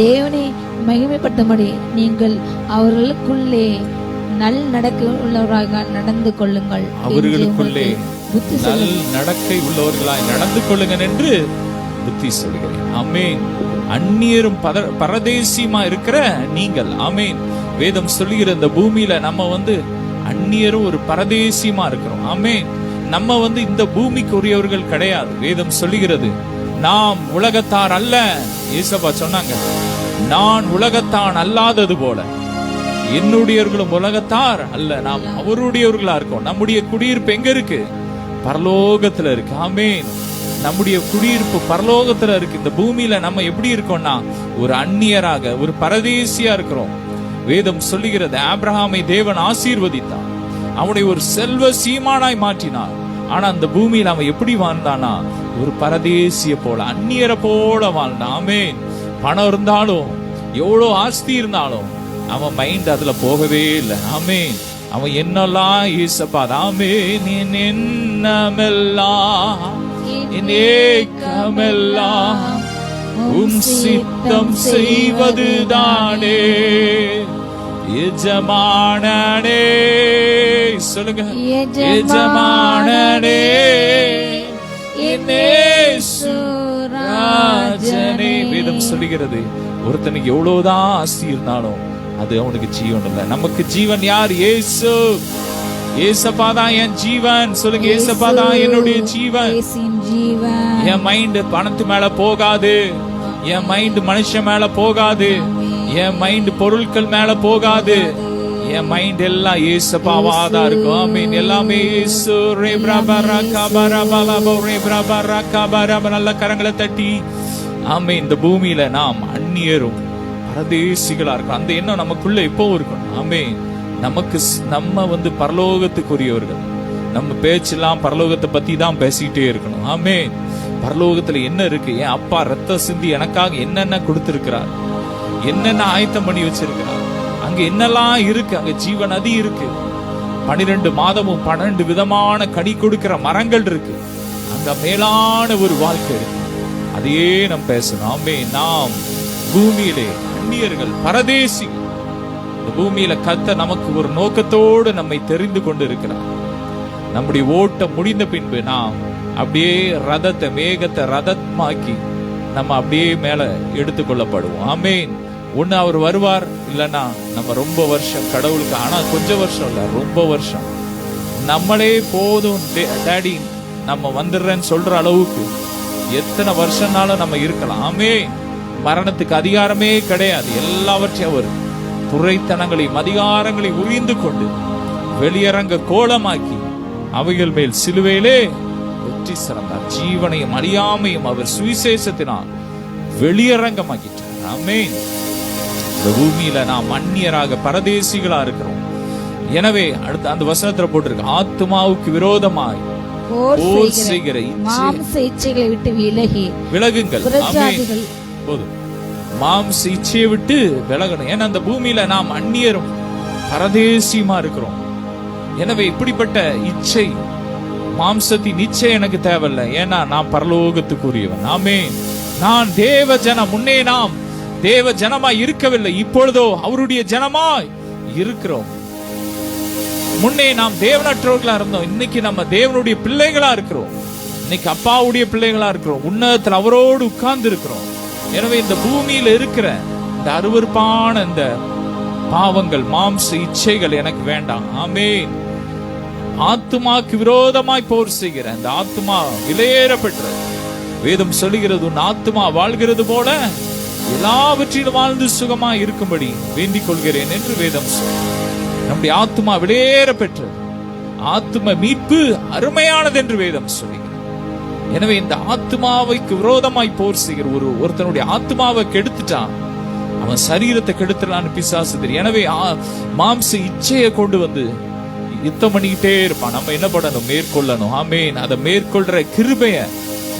தேவனை மகிமைப்படுத்தும்படி நீங்கள் அவர்களுக்குள்ளே நல் நடக்கை உள்ளவராக நடந்து கொள்ளுங்கள். அவர்களுக்குள்ளே நல் நடக்கை உள்ளவர்களாய் நடந்து கொள்ளுங்கள் என்று புத்தி சொல்கிறேன். ஆமென். அந்நியரும் பரதேசியமா இருக்கிற நீங்கள். ஆமென். வேதம் சொல்லுகிற இந்த பூமியில நம்ம அந்நியரும் ஒரு பரதேசியமா இருக்கிறோம். ஆமென். நம்ம இந்த பூமிக்கு உரியவர்கள் கிடையாது. வேதம் சொல்லுகிறது, நாம் உலகத்தார் அல்ல. ஏசப்பா சொன்னாங்க, நான் உலகத்தான் அல்லாதது போல என்னுடையவர்களும் உலகத்தார் அல்ல, நாம் அவருடையவர்களா இருக்கோம். நம்முடைய குடியிருப்பு எங்க இருக்கு? பரலோகத்துல இருக்கு. ஆமென். நம்முடைய குடியிருப்பு பரலோகத்துல இருக்கு. இந்த பூமியில நம்ம எப்படி இருக்கோம்னா ஒரு அந்நியராக, ஒரு பரதேசியா இருக்கிறோம். வேதம் சொல்லுகிறது, ஆபிரகாமை தேவன் ஆசீர்வதித்தார், அவனை ஒரு செல்வ சீமானாய் மாற்றினார். ஆனா அந்த பூமியில அவன் எப்படி வாழ்ந்தானா? ஒரு பரதேசிய போல, அந்நியரை போல வாழ்ந்தான். ஆமென். பணம் இருந்தாலும், எவ்வளவு ஆஸ்தி இருந்தாலும் அவன் மைண்ட் அதுல போகவே இல்லை. ஆமென். அவன் என்னெல்லாம் ஏசப்பா, ஆமென், என்னமெல்லாம் என் ஏக்கமெல்லாம் உம் சித்தம் செய்வதுதானே எஜமானனே. சொல்லுங்க, எஜமானனே, ராஜனே. வேதம் வேதம் சொல்லுகிறது, ஒருத்தனுக்கு எவ்வளவுதான் ஆஸ்தி இருந்தாலும் அது அவனுக்கு ஜீவன் இல்லை. நமக்கு ஜீவன் யார்? இயேசு. ஏசப்பா தான் என் ஜீவன். சொல்லுங்க, ஏசப்பா தான் என்னுடைய ஜீவன். என் மைண்ட் பணத்து மேல போகாது, என் மைண்ட் மனுஷன் மேல போகாது, என் மைண்ட் பொருட்கள் மேல போகாது, என் மைண்ட் எல்லாம் ஏசப்பாவாதான் இருக்கும். ஆமீன். எல்லாமே இயேசு. நல்ல கரங்களை தட்டி ஆமீன். இந்த பூமியில நாம் அந்நியரும் பரதேசிகளா இருக்கும். அந்த எண்ணம் நமக்குள்ள எப்போ இருக்கணும். ஆமீன். நம்ம பரலோகத்துக்குரியவர்கள். நம்ம பேச்செல்லாம் பரலோகத்தை பத்தி தான் பேசிக்கிட்டே இருக்கணும். ஆமீன். பரலோகத்துல என்ன இருக்கு? என் அப்பா ரத்த சிந்தி எனக்காக என்னென்ன கொடுத்திருக்கிறார், என்னென்ன ஆயத்தம் பண்ணி வச்சிருக்கிறார், அங்க என்னெல்லாம் இருக்கு. அங்க ஜீவ நதி இருக்கு, 12 மாதமும் 12 விதமான கனி கொடுக்கிற மரங்கள் இருக்கு. அங்க மேலான ஒரு வாழ்க்கை இருக்கு. அதையே நாம் பேசணும். ஆமீன். நாம் பூமியிலே அந்நியர்கள், பரதேசிகள். இந்த பூமியில கர்த்தர் நமக்கு ஒரு நோக்கத்தோடு நம்மை தெரிந்து கொண்டு இருக்கிறார். நம்முடைய ஓட்டம் முடிந்த பின்பு நாம் அப்படியே ரதத்தை, மேகத்தை ரதமாக்கி நம்ம அப்படியே மேல எடுத்துக்கொள்ளப்படுவோம். ஆமீன். ஒண்ணு அவர் வருவார், இல்லைன்னா நம்ம ரொம்ப வருஷம் கடவுளுக்கு, ஆனா கொஞ்சம் வருஷம் இல்ல, ரொம்ப வருஷம் நம்மளே போதும் டாடி நம்ம வந்துடுறேன்னு சொல்ற அளவுக்கு எத்தனை வருஷம்னாலும் நம்ம இருக்கலாம். ஆமீன். மரணத்துக்கு அதிகாரமே கிடையாது. எல்லாவற்றையும் அவர் துரைத்தனங்களையும் அதிகாரங்களையும் உரிந்து கொண்டு வெளியரங்க கோலமாக்கி அவைகள் மேல் சிலுவையிலே வெற்றி சிறந்தார். ஜீவனையும் அழியாமையும் அவர் சுவிசேஷத்தினால் வெளியரங்கமாக்கிட்டார். ஆமீன். இந்த பூமியில நாம் அந்நியராக பரதேசிகளா இருக்கிறோம். எனவே அடுத்த அந்த வசனத்துல போட்டிருக்கு, ஆத்துமாவுக்கு விரோதமாய் போர் செய்கிற மாம்ச இச்சைகளை விட்டு விலகுங்கள். போதும், மாம்ச இச்சையை விட்டு விலகணும். ஏன்னா அந்த பூமியில நாம் அந்நியரும் பரதேசியுமா இருக்கிறோம். எனவே இப்படிப்பட்ட இச்சை, மாம்சத்தின் இச்சை எனக்கு தேவையில்லை. ஏன்னா நான் பரலோகத்துக்குரியவன். ஆமென். நான் தேவ ஜனம். முன்னே நாம் தேவ ஜனமாய் இருக்கவில்லை, இப்பொழுதோ அவருடைய ஜனமாய் இருக்கிறோம். முன்னே நாம் தேவனற்றவர்களா இருந்தோம், இன்னைக்கு நம்ம தேவனுடைய பிள்ளைகளா இருக்கிறோம். இன்னைக்கு அப்பாவுடைய பிள்ளைகளா இருக்கிறோம். உன்னதத்தில் அவரோடு உட்கார்ந்து இருக்கிறோம். எனவே இந்த பூமியில இருக்கிற இந்த அருவருப்பான இந்த பாவங்கள், மாம்ச இச்சைகள் எனக்கு வேண்டாம். ஆமென். ஆத்துமாக்கு விரோதமாய் போர் செய்கிற இந்த ஆத்துமா விலையேற பெற்ற வேதம் சொல்லுகிறது, உன் ஆத்துமா வாழ்கிறது போல எல்லாவற்றிலும் வாழ்ந்து சுகமா இருக்கும்படி வேண்டிக் கொள்கிறேன் என்று வேதம் சொல்லும். நம்முடைய ஆத்துமா விலையேற பெற்றது, ஆத்தும மீட்பு அருமையானது என்று வேதம் சொல்லுகிறது. எனவே இந்த ஆத்மாவைக்கு விரோதமாய் போர் செய்கிற ஒருத்தனுடைய ஆத்மாவை கெடுத்துட்டான், அவன் சரீரத்தை கெடுத்துறான்னு பிசாசு தெரியும். எனவே மாம்ச இச்சையை கொண்டு வந்து யுத்தம் பண்ணிக்கிட்டே இருப்பான். நம்ம என்ன பண்ணணும்? மேற்கொள்ளணும். ஆமேன். அதை மேற்கொள்ற கிருபைய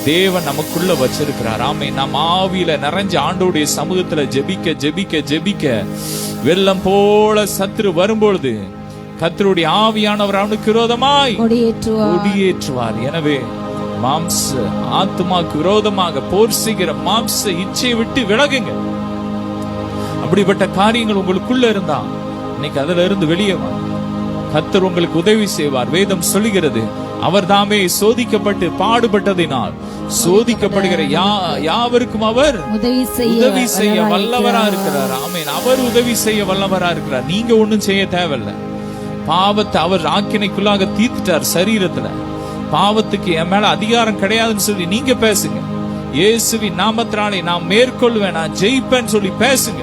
தேவன் நமக்குள்ள வச்சிருக்கிறார். ஆமேன். நாம் ஆவியில நிறைஞ்ச ஆண்டோடைய சமூகத்துல ஜெபிக்க ஜெபிக்க ஜெபிக்க வெள்ளம் போல சத்துரு வரும்பொழுது கர்த்தருடைய ஆவியானவர் அவனுக்கு விரோதமாய் கொடியேற்றுவார். எனவே மாம்ச ஆத்துமாக்கு விரோதமாக போர் செய்கிற மாம்ச இச்சையை விட்டு விலகுங்க. அப்படிப்பட்ட காரியங்கள் உங்களுக்குள்ள இருந்தா இன்னைக்கு அதுல இருந்து வெளியே வா. கர்த்தர் உங்களுக்கு உதவி செய்வார். வேதம் சொல்லுகிறது, அவர் தாமே சோதிக்கப்பட்டு பாடுபட்டதினால் சோதிக்கப்படுகிற யாவருக்கும் அவர் உதவி செய்ய வல்லவரா இருக்கிறார். ஆமென். அவர் உதவி செய்ய வல்லவரா இருக்கிறார். நீங்க ஒண்ணும் செய்ய தேவையில்லை. பாவத்தை அவர் ஆக்கினைக்குள்ளாக தீர்த்துட்டார் சரீரத்துல. பாவத்துக்கு என் மேல அதிகாரம் கிடையாதுன்னு சொல்லி நீங்க பேசுங்க. இயேசுவின் நாமத்தினாலே நான் மேற்கொள்வேன், நான் ஜெயிப்பேன்னு சொல்லி பேசுங்க.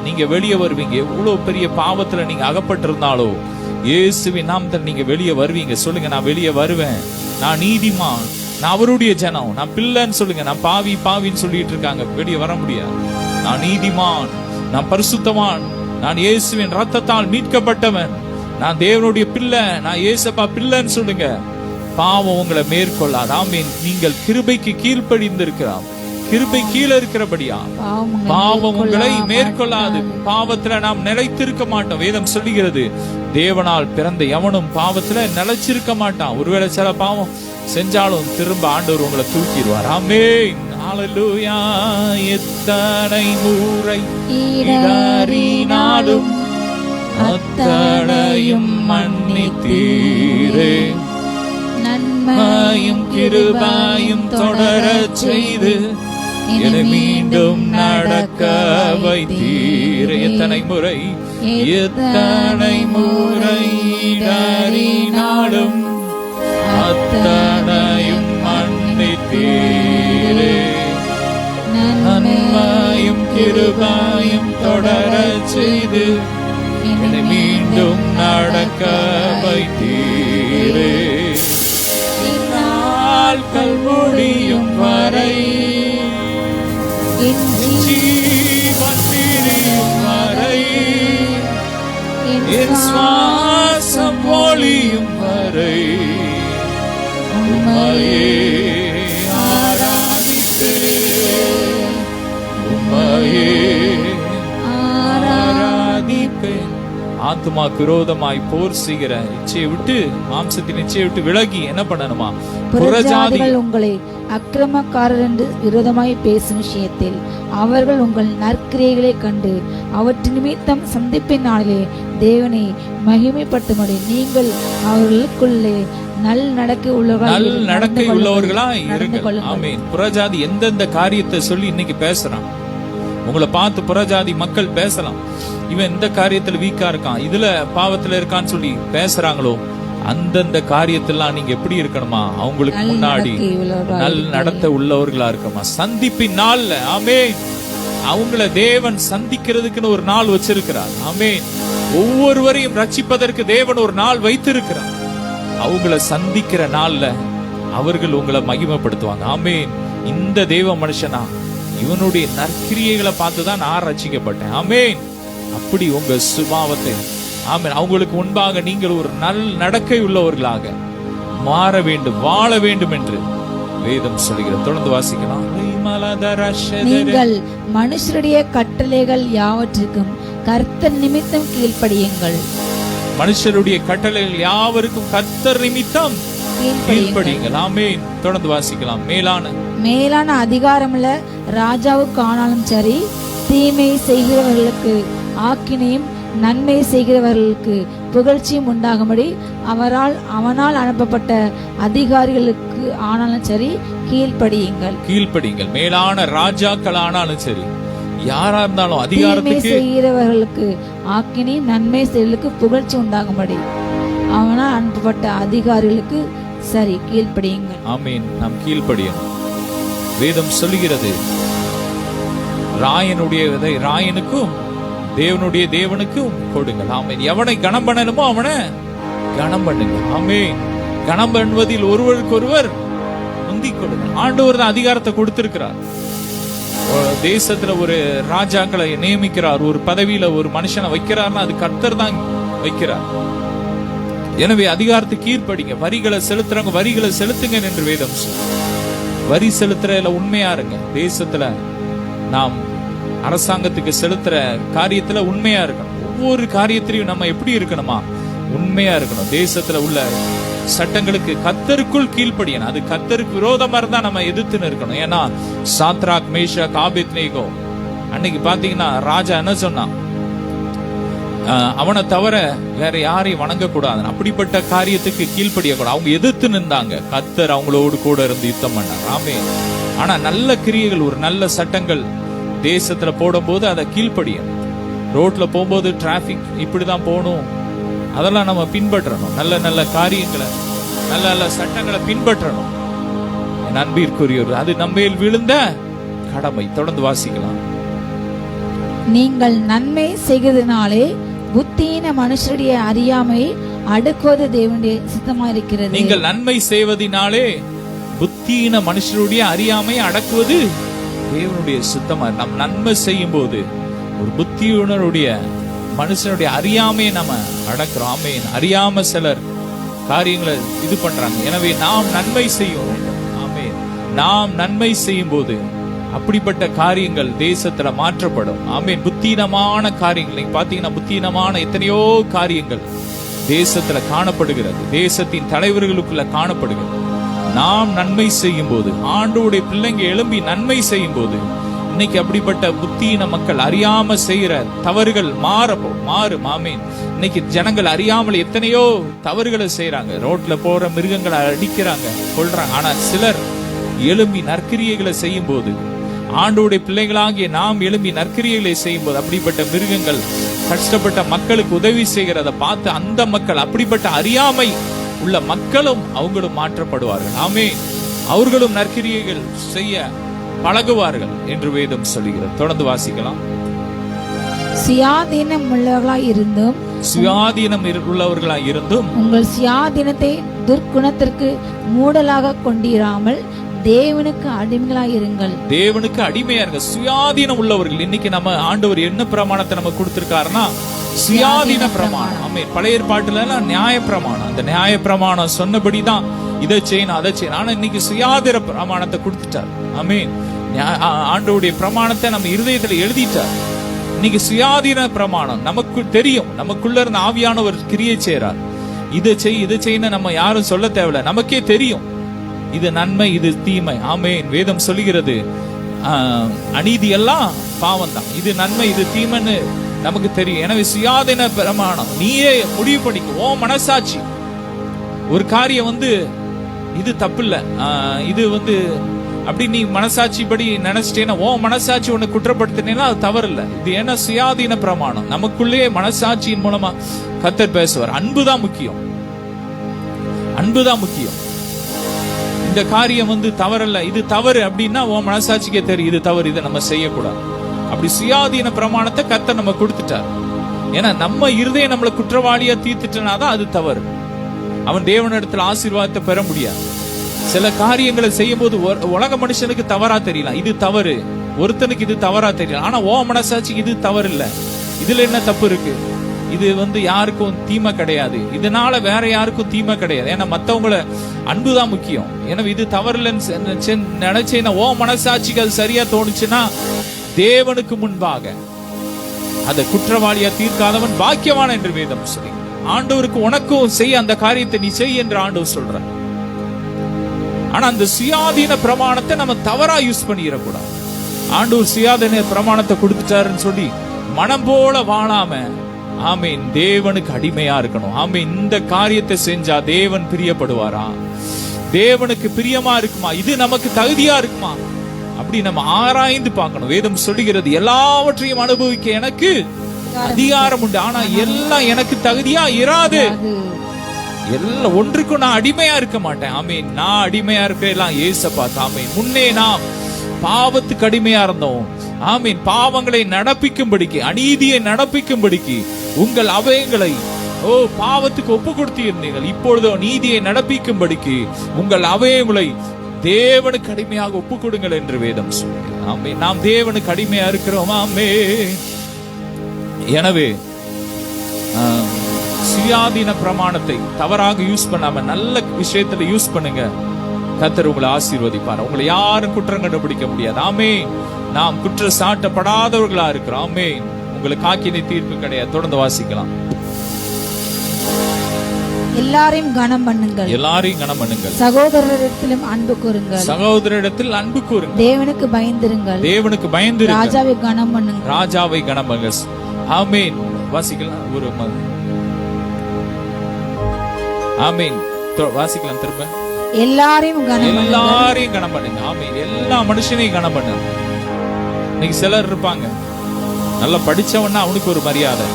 நீங்க வெளியே வருவீங்க. எவ்வளவு பெரிய பாவத்துல நீங்க அகப்பட்டிருந்தாலோ இயேசுவின் நாமத்தில் நீங்க வெளியே வருவீங்க. சொல்லுங்க, நான் வெளியே வருவேன், நான் நீதிமான், நான் அவருடைய ஜனம், நான் பிள்ளைன்னு சொல்லுங்க. நான் பாவி பாவின்னு சொல்லிட்டு இருக்காங்க, வெளியே வர முடியாது. நான் நீதிமான், நான் பரிசுத்தவான், நான் இயேசுவின் ரத்தத்தால் மீட்கப்பட்டவன், நான் தேவனுடைய பிள்ளை, நான் இயேசப்பா பிள்ளைன்னு சொல்லுங்க. பாவம் உங்களை மேற்கொள்ளாது. ஆமென். நீங்கள் கிருபைக்கு கீழ்ப்படிந்திருக்கிறார். கிருபை கீழே இருக்கிறபடியா பாவம் உங்களை மேற்கொள்ளாது. பாவத்துல நாம் நிலைத்திருக்க மாட்டோம். வேதம் சொல்லுகிறது, தேவனால் பிறந்த எவனும் பாவத்துல நிலைச்சிருக்க மாட்டான். ஒருவேளை சில பாவம் செஞ்சாலும் திரும்ப ஆண்டவர் உங்களை தூக்கிடுவார். ஆமென். ஹல்லேலூயா. எத்தனை முறை இடறினாலும் அத்தனையும் மன்னித்தீரே, நன்மையும் கிருபையும் தொடரச் செய்து என்னை மீண்டும் நடக்க வைத்தீர். எத்தனை முறை இடறினாலும் அத்தனையும் மன்னித்தீரே. நன்மையும் கிருபையும் தொடரச் செய்து என்னை மீண்டும் நடக்க வைத்தீரே. நாட்கள் முடியும் வரை ஜீவன் பிரியும் வரை என் சுவாசம் ஒளியும் வரை உம்மையே ஆராதிப்பேன், உம்மையே ஆராதிப்பேன். ஆத்துமாக்கு விரோதமாய் போர் செய்கிற இச்சையை விட்டு, மாம்சத்தின் இச்சையை விட்டு விலகி என்ன பண்ணணுமா? புறஜாதிகள் உங்களை அக்கிரமக்காரர் என்று விரோதமாய் பேசும் விஷயத்தில் அவர்கள் உங்கள் நற்கிரியைகளை கண்டு அவற்றின் நிமித்தம் சந்திப்பின் நாளிலே தேவனை மகிமைப்படுத்தும்படி நீங்கள் அவர்களுக்குள்ளே நல் நடக்கை உள்ளவர்களா இருங்கள். ஆமென். புறஜாதி எந்தெந்த காரியத்தை சொல்லி இன்னைக்கு பேசுறான், உங்களை பார்த்து புறஜாதி மக்கள் பேசலாம், இவன் இந்த காரியத்துல வீக்கா இருக்கான், இதுல பாவத்துல இருக்கான்னு சொல்லி பேசுறாங்களோ, அந்தந்த காரியத்தெல்லாம் நீங்க எப்படி இருக்கணுமா? அவங்களுக்கு முன்னாடி நல் நடத்த உள்ளவர்களா இருக்கமா? சந்திப்பின் நாள்ல ஆமென், அவங்கள தேவன் சந்திக்கிறதுக்குன்னு ஒரு நாள் வச்சிருக்கிறார். ஆமென். ஒவ்வொருவரையும் ரட்சிப்பதற்கு தேவன் ஒரு நாள் வைத்திருக்கிறார். அவங்கள சந்திக்கிற நாள்ல அவர்கள் உங்களை மகிமைப்படுத்துவாங்க. ஆமென். இந்த தேவ மனுஷனா, இவனுடைய நற்கிரியைகளை பார்த்துதான் நான் ரட்சிக்கப்பட்டேன். ஆமென். அப்படி உங்க சுபாவத்தை, ஆமென், அவங்களுக்கு முன்பாக நீங்கள் ஒரு நல் நடக்கை உள்ளவர்களாக மாற வேண்டும், வாழ வேண்டும் என்று வேதம் சொல்கிறது. தொடர்ந்து வாசிக்கலாம். நீங்கள் மனுஷருடைய கட்டளைகள் யாவற்றுக்கும் கர்த்தர் நிமித்தம் கீழ்ப்படியுங்கள். மனுஷருடைய கட்டளைகள் யாவருக்கும் கர்த்தர் நிமித்தம் கீழ்ப்படியுங்கள். ஆமென். தொடர்ந்து வாசிக்கலாம். மேலான அதிகாரமுள்ள ராஜாவுக்கு ஆனாலும் சரி, தீமை செய்கிறவர்களுக்கு ஆக்கினையும் நன்மை செய்கிறவர்களுக்கு புகழ்ச்சியும் உண்டாகும்படி அவனால் அனுப்பப்பட்ட அதிகாரிகளுக்கு ஆனாலும் சரி கீழ்ப்படியுங்கள். மேலான ராஜாக்கள் ஆனாலும் சரி, யாரா இருந்தாலும் அதிகாரத்துக்கு செய்கிறவர்களுக்கு ஆக்கினையும் நன்மை செய்கிறவர்களுக்கு புகழ்ச்சி உண்டாகும்படி அவனால் அனுப்பப்பட்ட அதிகாரிகளுக்கு சரி கீழ்ப்படியுங்கள். ஆமீன். நாம் கீழ்ப்படியணும். வேதம் சொல்லுகிறது, ராயனுடையதை ராயனுக்கும் தேவனுடைய தேவனுக்கும் கொடுங்கள். ஆமென். எவனை கனம் பண்ணணுமோ அவனை கனம் பண்ணுங்க. ஆமென். கனம் பண்ணுவதில் ஒருவருக்கொருவர் முந்திக் கொடுங்க. ஆண்டவர் தான் அதிகாரத்தை கொடுத்திருக்கிறார். தேசத்துல ஒரு ராஜாக்களை நியமிக்கிறார், ஒரு பதவியில ஒரு மனுஷனை வைக்கிறார்னா அது கர்த்தர் தான் வைக்கிறார். எனவே அதிகாரத்தை கீழ்ப்படிங்க. வரிகளை செலுத்துறவங்க வரிகளை செலுத்துங்க என்று வேதம் சொல்லுங்க. வரி செலுத்துறதுல உண்மையா இருங்க. தேசத்துல நாம் அரசாங்கத்துக்கு செலுத்துற காரியத்துல உண்மையா இருக்கணும். ஒவ்வொரு காரியத்திலையும் நம்ம எப்படி இருக்கணுமா? உண்மையா இருக்கணும். தேசத்துல உள்ள சட்டங்களுக்கு கர்த்தருக்குள் கீழ்ப்படியணும். அது கர்த்தருக்கு விரோதமா இருந்தா நம்ம எதிர்த்துன்னு இருக்கணும். ஏன்னா சாத்ராக், மேஷாக், ஆபேத்நேகோ அன்னைக்கு பாத்தீங்கன்னா ராஜா என்ன சொன்னான்? அவனை தவிர வேற யாரையும் வணங்க கூடாது. அப்படிப்பட்ட காரியத்துக்கு கீழ்ப்படிய கூடாது. அவங்க எதிர்த்து நின்றாங்க. கர்த்தர் அவங்களோடு கூட இருந்து யுத்தம் பண்ணார். ஆமே. ஆனா நல்ல கிரியைகள், ஒரு நல்ல சட்டங்கள் தேசத்துல போடும் போது அதை கீழ்ப்படியும். ரோட்ல போகும்போது டிராபிக் இப்படிதான் போகணும், அதெல்லாம் நம்ம பின்பற்றணும். நல்ல நல்ல காரியங்களை, நல்ல நல்ல சட்டங்களை பின்பற்றணும். என் அன்பிற்குரியவர், அது நம்மேல் விழுந்த கடமை. தொடர்ந்து வாசிக்கலாம். நீங்கள் நன்மை செய்கிறதுனாலே புத்தியின மனுஷருடைய அறியாமை அடக்குவது தேவனுடைய சித்தமா இருக்கிறது. நீங்கள் நன்மை செய்வதனாலே புத்தியின மனுஷருடைய அறியாமை அடக்குவது தேவனுடைய சித்தமா. நம் நன்மை செய்யும் போது ஒரு புத்தியுணருடைய மனுஷனுடைய அறியாமையை நம்ம அடக்குறோம். ஆமென். அறியாம சிலர் காரியங்களை இது பண்றாங்க. எனவே நாம் நன்மை செய்ய வேண்டும். ஆமென். நாம் நன்மை செய்யும் போது அப்படிப்பட்ட காரியங்கள் தேசத்துல மாற்றப்படும். ஆமென். புத்தீனமான காரியங்கள் நீங்க பாத்தீங்கன்னா, புத்தீனமான எத்தனையோ காரியங்கள் தேசத்துல காணப்படுகிறது, தேசத்தின் தலைவர்களுக்குள்ள காணப்படுகிறது. நாம் நன்மை செய்யும் போது, ஆண்டவருடைய பிள்ளைங்க எழும்பி நன்மை செய்யும் போது, இன்னைக்கு அப்படிப்பட்ட புத்தீன மக்கள் அறியாம செய்யற தவறுகள் மாறும். ஆமென். இன்னைக்கு ஜனங்கள் அறியாமல் எத்தனையோ தவறுகளை செய்யறாங்க. ரோட்ல போற மிருகங்களை அடிக்கிறாங்க, கொல்றாங்க. ஆனா சிலர் எழும்பி நற்கிரியைகளை செய்யும் போது ஆண்டவருடைய பிள்ளைகளாகிய நாம் எழும்பி நற்கிரியைகளை செய்யும்போது அப்படிப்பட்ட மிருகங்கள் கஷ்டப்பட்ட மக்களுக்கு உதவி செய்கிறத பார்த்து அந்த மக்கள், அப்படிப்பட்ட அறியாமை உள்ள மக்களும் அவங்களும் மாற்றப்படுவார்கள். ஆமே, அவர்களும் நற்கிரியைகள் செய்ய பழகுவார்கள் என்று வேதம் சொல்லுகிறது. தொடர்ந்து வாசிக்கலாம். சுயாதீனம் உள்ளவர்களாய் இருந்தும் உங்கள் சுயாதீனத்தை துர்க்குணத்திற்கு மூடலாக கொண்டிராமல் தேவனுக்கு அடிமைகளாய் இருங்கள். தேவனுக்கு அடிமையா இருங்க. சுயாதீனம் உள்ளவர்கள். இன்னைக்கு நம்ம ஆண்டவர் என்ன பிரமாணத்தை நம்ம கொடுத்திருக்காருன்னா சுயாதீன பிரமாணம். ஆமென். பழைய ஏற்பாட்டுல எல்லாம் நியாய பிரமாணம். அந்த நியாய பிரமாணம் சொன்னபடிதான் இதை செய்யணும் அதை செய்யணும். ஆனா இன்னைக்கு சுயாதீன பிரமாணத்தை கொடுத்துட்டார். ஆமென். ஆண்டவருடைய பிரமாணத்தை நம்ம இருதயத்துல எழுதிட்டார். இன்னைக்கு சுயாதீன பிரமாணம் நமக்கு தெரியும். நமக்குள்ள இருந்த ஆவியானவர் கிரியை செய்றார். இதை செய்யணும் நம்ம யாரும் சொல்ல தேவையில்ல, நமக்கே தெரியும் இது நன்மை இது தீமை. ஆமென். வேதம் சொல்லுகிறது அநீதி எல்லாம் பாவம் தான், இது நன்மை இது தீமைன்னு நமக்கு தெரியும். எனவே சுயாதீன பிரமாணம் நீயே முடிவு பண்ணிக்க. ஓ மனசாட்சி ஒரு காரியம் இது தப்பு இல்ல, இது அப்படி நீ மனசாட்சி படி நினைச்சிட்டேன்னா, ஓ மனசாட்சி உன்னை குற்றப்படுத்தினேன்னா அது தவறு இல்ல. இது என்ன சுயாதீன பிரமாணம். நமக்குள்ளேயே மனசாட்சியின் மூலமா கர்த்தர் பேசுவார். அன்புதான் முக்கியம், அன்புதான் முக்கியம். இந்த காரியம் தவறல்ல, இது தவறு அப்படின்னா உன் மனசாட்சிக்கே தெரியும் இது தவறு, இதை நம்ம செய்யக்கூடாது. அப்படி சுயாதீன பிரமாணத்தை கர்த்தர் நம்ம கொடுத்துட்டார். ஏன்னா நம்ம இருதயம் நம்மளை குற்றவாளியா தீர்த்துட்டனாதான் அது தவறு. அவன் தேவனிடத்துல ஆசீர்வாதத்தை பெற முடியாது. சில காரியங்களை செய்யும் போது உலக மனுஷனுக்கு தவறா தெரியலாம், இது தவறு. ஒருத்தனுக்கு இது தவறா தெரியலாம். ஆனா ஓ மனசாட்சிக்கு இது தவறு இல்ல, இதுல என்ன தப்பு இருக்கு, இது யாருக்கும் தீமை கிடையாது, இதனால வேற யாருக்கும் தீமை கிடையாது. ஏன்னா மத்தவங்கள அன்புதான் முக்கியம். ஏன்னா இது தவறு இல்லைன்னு நினைச்சேன்னா ஓ மனசாட்சிக்கு அது சரியா தோணுச்சுன்னா தேவனுக்கு முன்பாக அதை குற்றவாளியா தீர்க்காதவன் பாக்கியவான் என்று வேதம் சொல்லி, ஆண்டவருக்கு உனக்கும் செய்ய அந்த காரியத்தை நீ செய் என்று ஆண்டவர் சொல்ற. ஆனா அந்த சுயாதீன பிரமாணத்தை நம்ம தவறா யூஸ் பண்ணிடக்கூடாது. ஆண்டவர் சுயாதீன பிரமாணத்தை கொடுத்துட்டாருன்னு சொல்லி மனம் போல வாழாம, ஆமீன், தேவனுக்கு அடிமையா இருக்கணும். ஆமீன். இந்த காரியத்தை செஞ்சா தேவன் பிரியப்படுவாரா, தேவனுக்கு பிரியமா இருக்குமா, இது நமக்கு தகுதியா இருக்குமா, அப்படி நம்ம ஆராய்ந்து பார்க்கணும். வேதம் சொல்லுகிறது எல்லாவற்றையும் அனுபவிக்க எனக்கு அதிகாரம் உண்டு, ஆனா எல்லாம் எனக்கு தகுதியா இராது. எல்லாம் ஒன்றுக்கும் நான் அடிமையா இருக்க மாட்டேன். ஆமீன். நான் அடிமையா இருக்கலாம் ஏசப்பா. ஆமீன். முன்னே நாம் பாவத்துக்கு அடிமையா இருந்தோம். ஆமீன். பாவங்களை நடப்பிக்கும்படிக்கு, அநீதியை நடப்பிக்கும்படிக்கு உங்கள் அவயங்களை பாவத்துக்கு ஒப்பு கொடுத்திருந்தீர்கள். இப்பொழுதோ நீதியை நடப்பிக்கும்படிக்கு உங்கள் அவயங்களை தேவனுக்கு அடிமையாக ஒப்பு கொடுங்கள் என்று வேதம் சொல்லுகிறது. ஆமீன். நாம் தேவனுக்கு அடிமையா இருக்கிறோம். ஆமீன். எனவே சுயாதீன பிரமாணத்தை தவறாக யூஸ் பண்ணாம நல்ல விஷயத்துல யூஸ் பண்ணுங்க. கர்த்தர் உங்களை ஆசீர்வதிப்பார். உங்களை யாரும் குற்றம் கண்டுபிடிக்க முடியாது. ஆமென். நாம் குற்ற சாட்டப்படாதவர்களா இருக்கிறோம். ஆமென். உங்களுக்கு ஆக்கினை தீர்ப்பு கிடையாது. தொடர்ந்து வாசிக்கலாம். எல்லாரையும் கனம் பண்ணுங்கள், எல்லாரையும் கனம் பண்ணுங்கள். சகோதரரிடத்திலும் அன்பு கூறுங்கள், சகோதரரிடத்தில் அன்பு கூறுங்கள். தேவனுக்கு பயந்திருங்கள், தேவனுக்கு பயந்திருங்கள். ராஜாவை கனம் பண்ணுங்கள், ராஜாவை கனம் பண்ணுங்கள். ஆமென். வாசிக்கலாம். ஒரு ஆமீன். வாசிக்கலாம் திரும்ப. எல்லாரையும் கனம் பண்ணுங்க. ஆமீன். எல்லா மனுஷனையும் கனம் பண்ணுங்க. இன்னைக்கு சிலர் இருப்பாங்க, நல்லா படிச்சவன்னா அவனுக்கு ஒரு மரியாதை.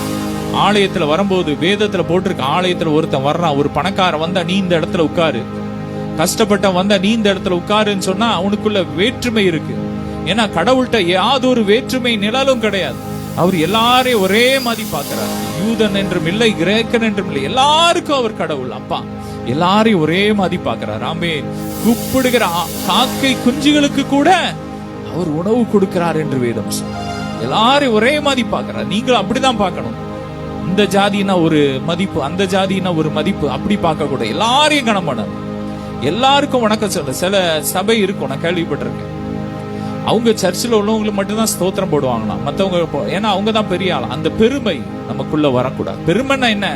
ஆலயத்துல வரும்போது வேதத்துல போட்டிருக்க, ஆலயத்துல ஒருத்தன் வர்றான், ஒரு பணக்காரன் வந்தா நீ இந்த இடத்துல உட்காரு, கஷ்டப்பட்ட வந்தா நீ இந்த இடத்துல உட்காருன்னு சொன்னா அவனுக்குள்ள வேற்றுமை இருக்கு. ஏன்னா கடவுள்கிட்ட யாதொரு வேற்றுமை நிழலும் கிடையாது. அவர் எல்லாரையும் ஒரே மாதிரி பார்க்கிறார். யூதன் என்றும் இல்லை, கிரேக்கன் என்றும் இல்லை, எல்லாருக்கும் அவர் கடவுள் அப்பா. எல்லாரையும் ஒரே மாதிரி பார்க்கிறார். ஆமென். கூப்பிடுகிற காக்கை குஞ்சுகளுக்கு கூட அவர் உணவு கொடுக்கிறார் என்று வேதம். எல்லாரையும் ஒரே மாதிரி பார்க்கிறார். நீங்களும் அப்படிதான் பார்க்கணும். இந்த ஜாதினா ஒரு மதிப்பு, அந்த ஜாதினா ஒரு மதிப்பு, அப்படி பார்க்க கூட எல்லாரையும் கனம் பண்ணணும். எல்லாருக்கும் வணக்கம் சொல்ல. சில சபை இருக்கும், நான் கேள்விப்பட்டிருக்கேன், அவங்க சர்ச்சில் உள்ளவங்களுக்கு மட்டும்தான் ஸ்தோத்திரம் போடுவாங்கன்னா மற்றவங்க, ஏன்னா அவங்க தான் பெரிய ஆள். அந்த பெருமை நமக்குள்ள வரக்கூடாது. பெருமைன்னா என்ன?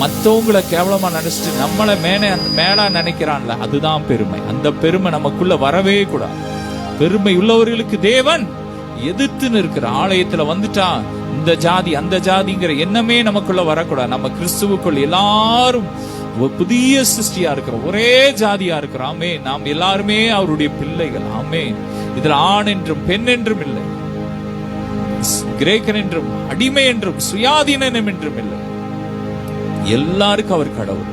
மற்றவங்களை கேவலமா நினைச்சிட்டு நம்மளை மேலா நினைக்கிறான்ல, அதுதான் பெருமை. அந்த பெருமை நமக்குள்ள வரவே கூடாது. பெருமை உள்ளவர்களுக்கு தேவன் எதிர்த்து நிற்கிற. ஆலயத்துல வந்துட்டா இந்த ஜாதி அந்த ஜாதிங்கிற எண்ணமே நமக்குள்ள வரக்கூடாது. நம்ம கிறிஸ்துவுக்குள் எல்லாரும் ஒரு புதிய சிருஷ்டியா இருக்கிறோம், ஒரே ஜாதியா இருக்கிறோம். ஆமே, நாம் எல்லாருமே அவருடைய பிள்ளைகள். ஆமே, இதுல ஆண் என்றும் பெண் என்றும் இல்லை, கிரேக்கன் என்றும் அடிமை என்றும் சுயாதீனம் என்றும் இல்லை, எல்லாருக்கும் அவர் கடவுள்.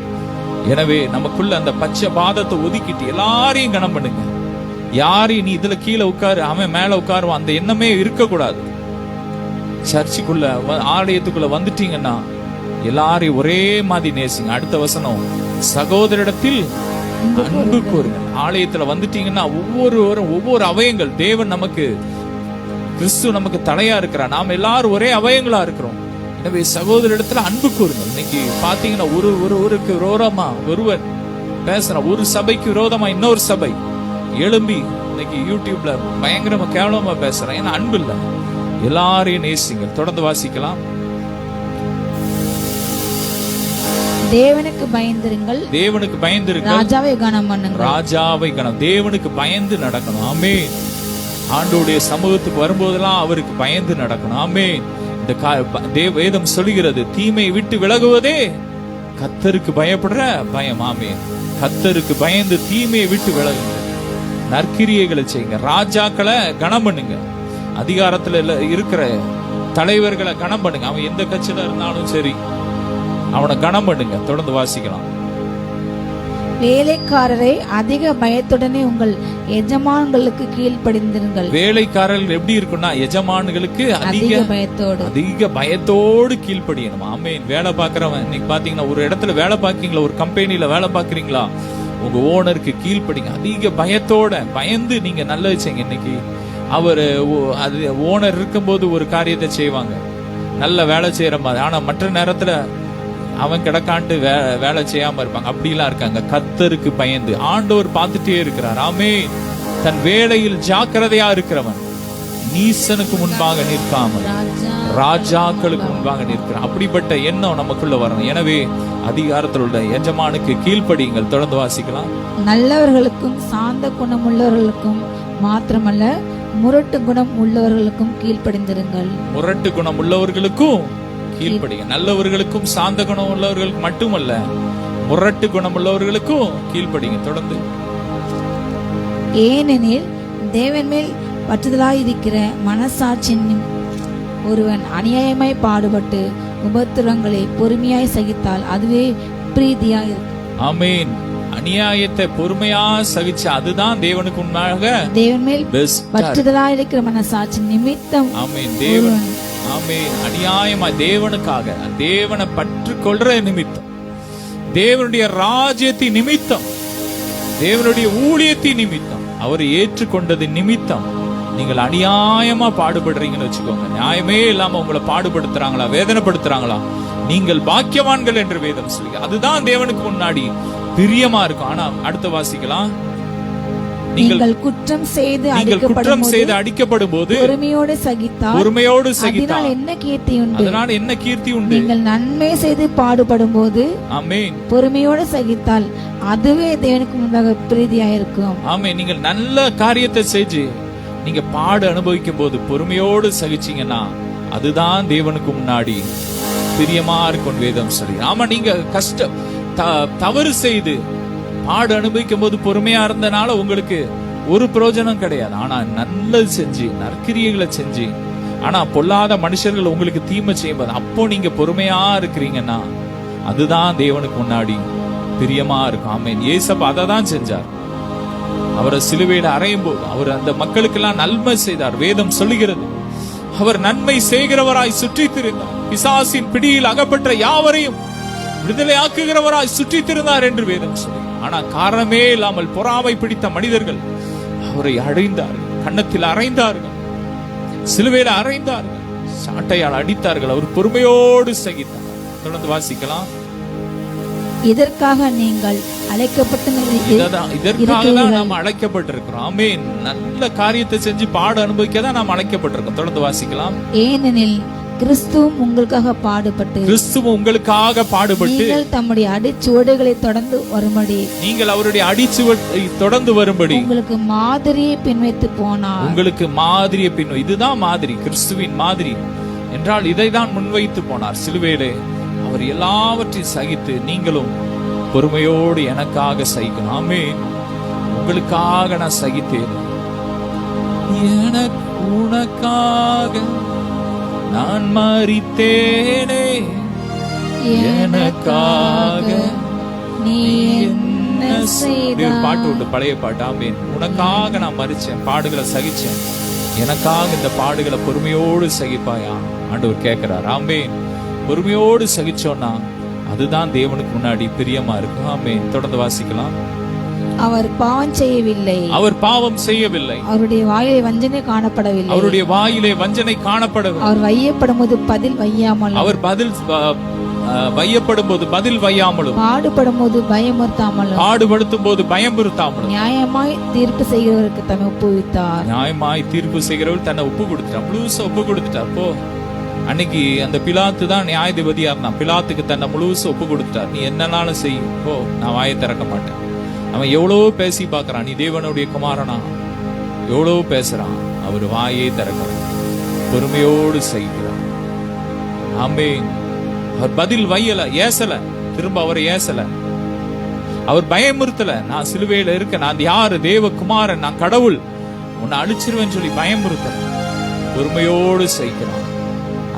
எனவே நமக்குள்ள அந்த பச்சை பாதத்தை ஒதுக்கிட்டு எல்லாரையும் கனம் பண்ணுங்க. யாரையும் நீ இதுல கீழே உட்காரு, அவன் மேல உட்காருவான், அந்த எண்ணமே இருக்கக்கூடாது. சர்ச்சுக்குள்ள ஆலயத்துக்குள்ள வந்துட்டீங்கன்னா எல்லாரையும் ஒரே மாதிரி நேசிங்க. அடுத்த வசனம், சகோதரிடத்தில் அன்பு கூறுங்க. ஆலயத்துல வந்துட்டீங்கன்னா ஒவ்வொருவரும் ஒவ்வொரு அவயங்கள், தேவன் நமக்கு, கிறிஸ்து நமக்கு தலையா இருக்கிறார், நாம் எல்லாரும் ஒரே அவயங்களா இருக்கிறோம். எனவே சகோதரிடத்துல அன்பு கூறுங்க. இன்னைக்கு பாத்தீங்கன்னா ஒருக்கு விரோதமா ஒருவன் பேசுறான், ஒரு சபைக்கு விரோதமா இன்னொரு சபை எழும்பி இன்னைக்கு யூடியூப்ல பயங்கரமா கேவலமா பேசுறான். ஏன்னா அன்பு இல்ல. எல்லாரையும் நேசிங்க. தொடர்ந்து வாசிக்கலாம். தேவனுக்கு பயந்திருங்கள், தேவனுக்கு பயந்திருங்கள், ராஜாவை கனம் பண்ணுங்கள், ராஜாவை கனம். தேவனுக்கு பயந்து நடக்கணும். ஆமென். ஆண்டவருடைய சமூகத்துக்கு வரும்போதெல்லாம் அவருக்கு பயந்து நடக்கணும். ஆமென். இந்த வேதம் சொல்லுகிறது, தீமையை விட்டு விலகுவதே கர்த்தருக்கு பயப்படுற பயம். ஆமென். கர்த்தருக்கு பயந்து தீமையை விட்டு விலகுங்க, நற்கிரியைகளை செய்யுங்க, ராஜாக்களை கனம் பண்ணுங்க, அதிகாரத்துல இருக்கிற தலைவர்களை கனம் பண்ணுங்க. அவன் எந்த கட்சியில இருந்தாலும் சரி, அவனை கனம் பண்ணுங்க. தொடர்ந்து வாசிக்கலாம். வேலைக்காரரை அதிக பயத்துடனே உங்கள் எஜமான்களுக்கு கீழ்ப்படிந்திருங்கள். வேலைக்காரர்கள் எப்படி இருக்குன்னா, எஜமான்களுக்கு அதிக பயத்தோடு கீழ்ப்படியணும். ஆமென். வேலை பார்க்கிறவன், இன்னைக்கு பாத்தீங்கன்னா ஒரு இடத்துல வேலை பார்க்கீங்களா, ஒரு கம்பெனில வேலை பார்க்கறீங்களா, உங்க ஓனருக்கு கீழ்ப்படிங்க. அதிக பயத்தோட பயந்து நீங்க நல்லது செய்யுங்க. இன்னைக்கு அவரு அது ஓனர் இருக்கும்போது ஒரு காரியத்தை செய்வாங்க, நல்ல வேலை செய்யற மாதிரி. ஆனா மற்ற நேரத்துல அவன் கிடக்கான்ட்டு வேலை செய்யாம இருப்பாங்க. அப்படிலாம் இருக்காங்க. கர்த்தருக்கு பயந்து ஆண்டவர் பார்த்துட்டே இருக்கிறார். ஆமென். தன் வேலையில் ஜாக்கிரதையா இருக்கிறவன் நீசனுக்கு முன்பாக நிற்காமல் ராஜாக்களுக்கு முன்பாக நிற்கிறான். அப்படிப்பட்ட எண்ணம் நமக்குள்ள வரணும். எனவே அதிகாரத்தில் உள்ள எஜமானுக்கு கீழ்ப்படியுங்கள். தொடர்ந்து வாசிக்கலாம். நல்லவர்களுக்கும் சாந்த குணம் உள்ளவர்களுக்கும் மாத்திரமல்ல, முரட்டு குணம் உள்ளவர்களுக்கும் கீழ்ப்படிந்திருங்கள். முரட்டு குணம் உள்ளவர்களுக்கும் கீழ்ப்படிங்க. நல்லவர்களுக்கும் சாந்த குணம் உள்ளவர்களுக்கு மட்டுமல்ல, முரட்டு குணம் உள்ளவர்களுக்கும் கீழ்ப்படிங்க. தொடர்ந்து. ஏனெனில் தேவன் மேல் பற்றுதலாயிருக்கிற மனசாட்சியின் ஒருவன் அநியாயமாய் பாடுபட்டு உபத்திரங்களை பொறுமையாய் சகித்தால் அதுவே பிரீதியாய் இருக்கும். ஆமென். அநியாயத்தை பொறுமையா சகிச்ச அதுதான் தேவனுக்கு உண்மையாக தேவன் மேல் பற்றுதலாயிருக்கிற மனசாட்சி நிமித்தம். ஆமென். தேவன், ஆமென், அநியாயமா தேவனுக்காக, தேவனை பற்று கொள்ற நிமித்தம், தேவனுடைய ராஜ்யத்தின் நிமித்தம், தேவனுடைய ஊழியத்தின் நிமித்தம், அவரை ஏற்றுக்கொண்டது நிமித்தம் நீங்கள் அநியாயமா பாடுபடுறீங்கன்னு வச்சுக்கோங்க. நியாயமே இல்லாம உங்களை பாடுபடுத்துறாங்களா, வேதனைப்படுத்துறாங்களா, நீங்கள் பாக்கியவான்கள் என்று வேதம் சொல்லி, அதுதான் தேவனுக்கு முன்னாடி பிரியமா இருக்கும். ஆனா அடுத்த வாசிக்கலாம். நீங்கள் குற்றம் செய்து அடிக்கப்படும் போது பொறுமையோடு சகித்தால் என்ன கீர்த்தி உண்டு? அதனால என்ன கீர்த்தி உண்டு? நீங்கள் நன்மை செய்து பாடுபடும் போது ஆமென் பொறுமையோடு சகித்தால் அதுவே தேவனுக்கு முன்பாக பிரீதியாயிருக்கும். ஆமென். நீங்கள் நல்ல காரியத்தை செஞ்சு நீங்க பாடு அனுபவிக்கும் போது பொறுமையோடு சகிச்சீங்கன்னா அதுதான் தேவனுக்கு முன்னாடி பிரியமா இருக்கும் வேதம் சொல்லி. ஆமா, நீங்க கஷ்டம் தவறு செய்து பாடு அனுபவிக்கும் போது பொறுமையா இருந்தனால உங்களுக்கு ஒரு பிரயோஜனம் கிடையாது. ஆனா நல்லது செஞ்சு நற்கிரியைகளை செஞ்சு, ஆனா பொல்லாத மனுஷர்கள் உங்களுக்கு தீமை செய்யும்போது அப்போ நீங்க பொறுமையா இருக்கிறீங்கன்னா அதுதான் தேவனுக்கு முன்னாடி பிரியமா இருக்கும். ஆமென். ஏசப்பா அதை தான் செஞ்சார். அவரை சிலுவையில அறையும் போது அவர் அந்த மக்களுக்கெல்லாம் நன்மை செய்தார். வேதம் சொல்லுகிறது, அவர் நன்மை செய்கிறவராய் சுற்றி திரிந்தார், பிசாசின் பிடியில் அகப்பட்ட யாவரையும் விடுதலை ஆக்குகிறவராய் சுற்றி திரிந்தார் என்று வேதம் சொல்லி. ஆனா காரணமே இல்லாமல் பொறாமை பிடித்த மனிதர்கள் அவரை அடைந்தார்கள், கன்னத்தில் அறைந்தார்கள், சிலுவையில அறைந்தார்கள், சாட்டையால் அடித்தார்கள். அவர் பொறுமையோடு சகித்தார். தொடர்ந்து வாசிக்கலாம். இதற்காக நீங்கள் இதற்காக தான் நாம் அழைக்கப்பட்டிருக்கிறோம். ஆமென். நல்ல காரியத்தை செஞ்சு பாடு அனுபவிக்க தான் நாம் அழைக்கப்பட்டிருக்கோம். தொடர்ந்து வாசிக்கலாம். ஏனெனில் கிறிஸ்துவும் உங்களுக்காக பாடுபட்டு நீங்கள் தம்முடைய அடிச்சுவடுகளை தொடர்ந்து வரும்படி, நீங்கள் அவருடைய அடிச்சுவட்டை தொடர்ந்து வரும்படி உங்களுக்கு மாதிரியை பின்வைத்து போனார். உங்களுக்கு மாதிரியை பின், இதுதான் மாதிரி, கிறிஸ்துவின் மாதிரி என்றால் இதை தான் முன்வைத்து போனார். சிலுவையிலே அவர் எல்லாவற்றையும் சகித்து நீங்களும் பொறுமையோடு எனக்காக சகிக்கணும். ஆமென். உங்களுக்காக நான் சகித்தேன். எனக்கு உனக்காக நான் மரித்தேனே, எனக்காக நீ என்ன செய்தாய்? ஒரு பாட்டு உண்டு, பழைய பாட்டு. ஆமென். உனக்காக நான் மரிச்சேன், பாடுகளை சகிச்சேன், எனக்காக இந்த பாடுகளை பொறுமையோடு சகிப்பாயா ஆண்டவர் கேட்கிறார். ஆமென். பொறுமையோடு சகிச்சோன்னா அதுதான் தேவனுக்கு முன்னாடி பிரியமா இருக்கும். ஆமென். தொடர்ந்து வாசிக்கலாம். அவர் பாவம் செய்யவில்லை, அவர் பாவம் செய்யவில்லை, அவருடைய வாயிலே வஞ்சனை காணப்படவில்லை, அவருடைய வாயிலே வஞ்சனை காணப்படவில்லை, அவர் வையப்படும் போது பதில் வையாமலும், அவர் வையப்படும் போது பதில் வையாமலும், பாடுபடும் போது பயமுறுத்தாமலும், பாடுபடுத்தும் போது பயமுறுத்தாமலும், நியாயமாய் தீர்ப்பு செய்கிறவருக்கு தன்னை ஒப்புவித்தார். நியாயமாய் தீர்ப்பு செய்கிறவர் தன்னை ஒப்பு கொடுத்துட்டார், முழுசா ஒப்பு கொடுத்துட்டார். போ, அன்னைக்கு அந்த பிலாத்து தான் நியாயாதிபதியா இருந்தான். பிலாத்துக்கு தன்னை முழுசா ஒப்பு கொடுத்துட்டார். நீ என்னன்னாலும் செய், போ, நான் வாயை திறக்க மாட்டேன். அவன் எவ்வளவு பேசி பார்க்கறான், நீ தேவனுடைய குமாரனா, எவ்வளவு பேசுறான். அவர் வாயே திறக்கிறான், பொறுமையோடு செய்கிறான். ஆமென். அவர் பதில் வையல, ஏசல, திரும்ப அவர் ஏசல, அவர் பயமுறுத்தல. நான் சிலுவையில இருக்க, நான் யாரு, தேவகுமாரன், நான் கடவுள், உன்னை அழிச்சிருவேன்னு சொல்லி பயமுறுத்தல. பொறுமையோடு செய்கிறான்.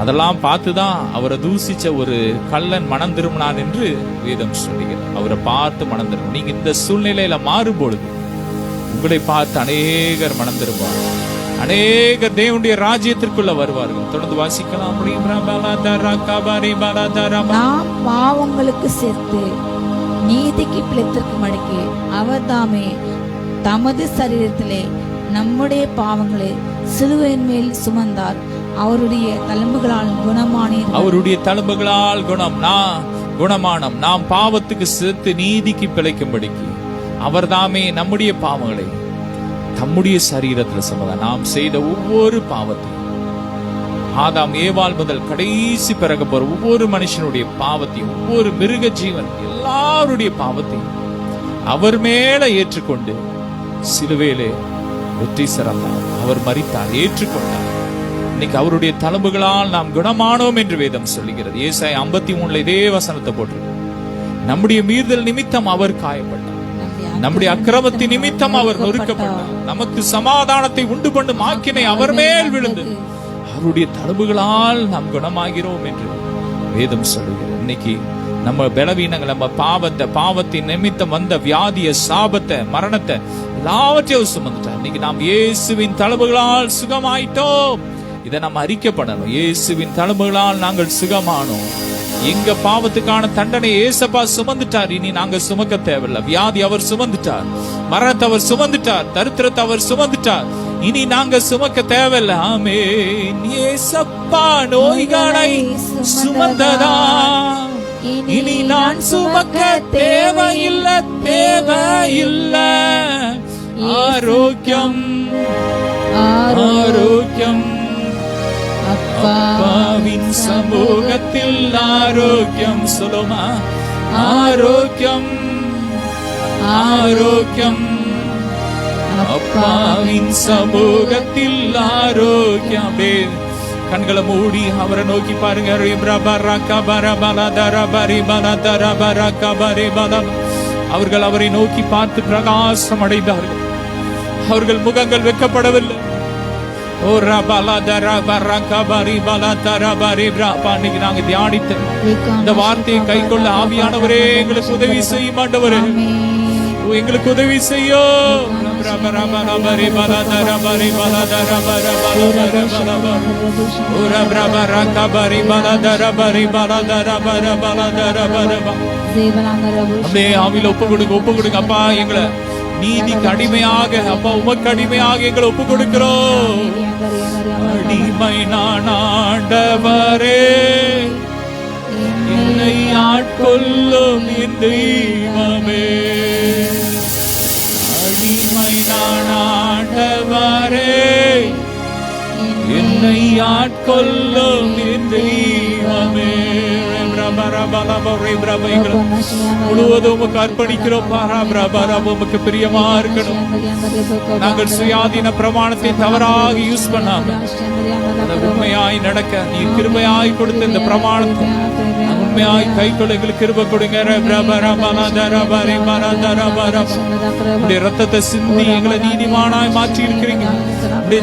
அதெல்லாம் பார்த்துதான் அவரை தூசிச்ச ஒரு கள்ளன் மனம் திரும்பினான் என்று வேதம் சொல்லுகிறது. அவரை பார்த்து மனம் திரும்ப. நீங்க இந்த சூழ்நிலையில மாறும் பொழுது உங்களை பார்த்து அநேகர் மனம் திரும்புவார், அநேகர் தேவனுடைய ராஜ்யத்திற்குள்ள வருவார்கள். தொடர்ந்து வாசிக்கலாம். நாம் பாவங்களுக்கு சேர்த்து நீதிக்கு பிழைத்திற்கு மடக்கி அவர் தாமே தமது சரீரத்திலே நம்முடைய பாவங்களை சிலுவையின் மேல் சுமந்தார், அவருடைய தழும்புகளால் குணமானீர். அவருடைய தழும்புகளால் குணமானம். நாம் பாவத்துக்கு சேர்த்து நீதிக்கு பிழைக்கும்படிக்கு அவர் தாமே நம்முடைய பாவங்களை தம்முடைய சரீரத்தில் சுமந்தார். நாம் செய்த ஒவ்வொரு பாவத்தையும், ஆதாம் ஏவாள் முதல் கடைசி பிறகு போற ஒவ்வொரு மனுஷனுடைய பாவத்தையும், ஒவ்வொரு மிருக ஜீவன் எல்லாருடைய பாவத்தையும் அவர் மேல ஏற்றுக்கொண்டு சிலுவையிலே வெற்றி சிறந்தார். அவர் மரித்தார், ஏற்றுக்கொண்டார். இன்னைக்கு அவருடைய தழும்புகளால் நாம் குணமானோம் என்று வேதம் சொல்லுகிறது. ஏசாயா 53 இதே வசனத்தை போட்டிருக்கு. நம்முடைய மீறுதல் நிமித்தம் அவர் காயப்பட்டார், நம்முடைய அக்கிரமத்தின் நிமித்தம் அவர் நொறுக்கப்பட்டார், நமக்கு சமாதானத்தை உண்டு பண்ணும் ஆக்கினை அவர் மேல் விழுந்தது, அவருடைய தழும்புகளால் நாம் குணமாகிறோம் என்று வேதம் சொல்லுகிறது. இன்னைக்கு நம்ம பலவீனங்கள், நம்ம பாவத்தின் நிமித்தம் வந்த வியாதிய, சாபத்தை, மரணத்தை எல்லாவற்றையும் சுமந்துட்டார். இன்னைக்கு நாம் இயேசுவின் தழும்புகளால் சுகமாயிட்டோம். இதை நம்ம அறிக்கப்படணும். இயேசுவின் தழும்புகளால் நாங்கள் சுகமானோம். எங்க பாவத்துக்கான தண்டனை ஏசப்பா சுமந்துட்டார். இனி நாங்க சுமக்க தேவையில்லை. வியாதி அவர் சுமந்துட்டார், மரணத்தை அவர் சுமந்துட்டார், தரித்திரத்தை அவர் சுமந்துட்டார். இனி நாங்க சுமக்க தேவையில்லை. ஆமென். ஏசப்பா நோய்களை சுமந்ததா, இனி நான் சுமக்க தேவையில்லை, தேவையில்லை. ஆரோக்கியம், ஆரோக்கியம், அப்பாவின் சமூகத்தில் ஆரோக்கியம். சொல்லுமா, ஆரோக்கியம், ஆரோக்கியம், அப்பாவின் சமூகத்தில் ஆரோக்கியம். கண்களை மூடி அவரை நோக்கி பாருங்க. அவர்கள் அவரை நோக்கி பார்த்து பிரகாசம் அடைந்தார்கள். அவர்கள் முகங்கள் வெட்கப்படவில்லை. நாங்க தியானித்த இந்த வார்த்தையை கை கொள்ள ஆவியானவரே எங்களுக்கு உதவி செய்யும். ஆண்டவரே எங்களுக்கு உதவி செய்யும். ஆவியில ஒப்பு கொடுங்க அப்பா. எங்களை நீதிக்கு அடிமையாக, அப்பா உமக்கு அடிமையாக எங்களை ஒப்பு கொடுக்கிறோம். அடிமை நான் ஆண்டவரே, என்னை ஆட்கொள்ளும் என் தெய்வமே. அடிமை நான் ஆண்டவரே, என்னை ஆட்கொள்ளும் என் தெய்வமே. முழுவதும் உமக்கு அர்ப்பணிக்கிறோம். உமக்கு பிரியமா இருக்கணும். நாங்கள் சுயாதீன பிரமாணத்தை தவறாக யூஸ் பண்ணாம உண்மையாய் நடக்க நீ கிருபையாய் கொடுத்த இந்த பிரமாணத்தை உண்மையாய் கைக்குள்ள எங்களுக்கு கிருபை கொடுங்க. ரத்தத்தை சிந்தி எங்களை நீதிமானாய் மாற்றி இருக்கிறீங்க.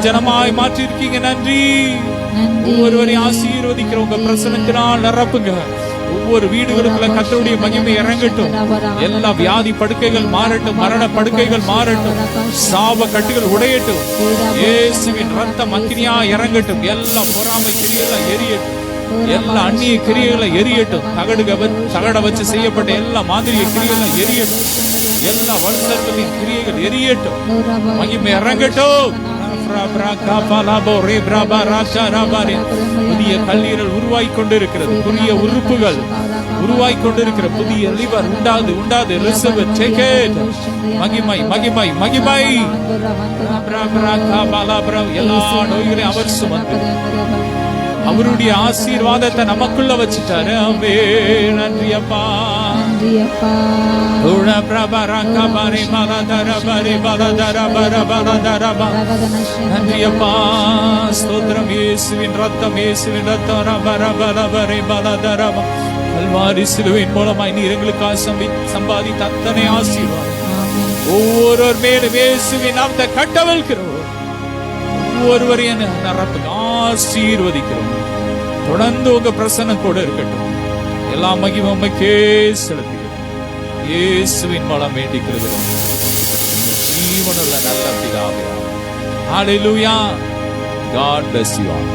ஜனமாய் மாற்றி இருக்கீங்க. நன்றி. ஒவ்வொருவரையும் ஆசீர்வதிக்கிற உங்க பிரசனத்தினால் நிரப்புங்க. ஒவ்வொரு வீடுகளுக்குள்ள கர்த்தருடைய மகிமை இறங்கட்டும். எல்லா வியாதி படுக்கைகள் மாறட்டும். மரண படுக்கைகள் மாறட்டும். சாப கட்டுகள் உடையட்டும். இயேசுவின் ரத்தம் அக்கினியா இறங்கட்டும். எல்லா பொறாமை கிரியைகளை எரியட்டும். எல்லா அந்நிய கிரியைகளை எரியட்டும். தகட வச்சு செய்யப்பட்ட எல்லா மாதிரிய கிரியைகளை எரியட்டும். எல்லா வலுத்தர்களின் கிரியைகள் எரியட்டும். மகிமை இறங்கட்டும். புதிய கல்லீரல் உருவாய் கொண்டிருக்கிறது. புதிய உறுப்புகள் உருவாய் கொண்டிருக்கிற புதிய லிவர் உண்டாது. மகிமை மகிமை மகிமை. எல்லா நோய்களையும் அவர் சுமந்து அவருடைய ஆசீர்வாதத்தை நமக்குள்ள வச்சுட்டாரு. நன்றி அப்பா. நன்றி அப்பா. ஸ்தோத்திரம். இயேசுவின் ரத்தம், இயேசுவின் ரத்தம். கல்வாரி சிலுவையின் மூலமாய் நீர் எங்களுக்காக சம்பாதித்த அத்தனை ஆசீர்வாதம் ஒவ்வொருவர் மேலும் இயேசுவின் நாமத்தை கட்டவிழ்கிறோம். ஒவ்வொருவரையும் நிரப்புங்க. ஆசீர்வதிக்கிறோம். தொடர்ந்து உங்க பிரசன்னம் கூட இருக்கட்டும். எல்லா மகிமைக்கே செலுத்துகிறோம். இயேசுவின் மூலம் வேண்டிக் கொள்கிறோம். ஜீவனுள்ள நல்ல பிதாவே. ஹல்லேலூயா. God bless you all.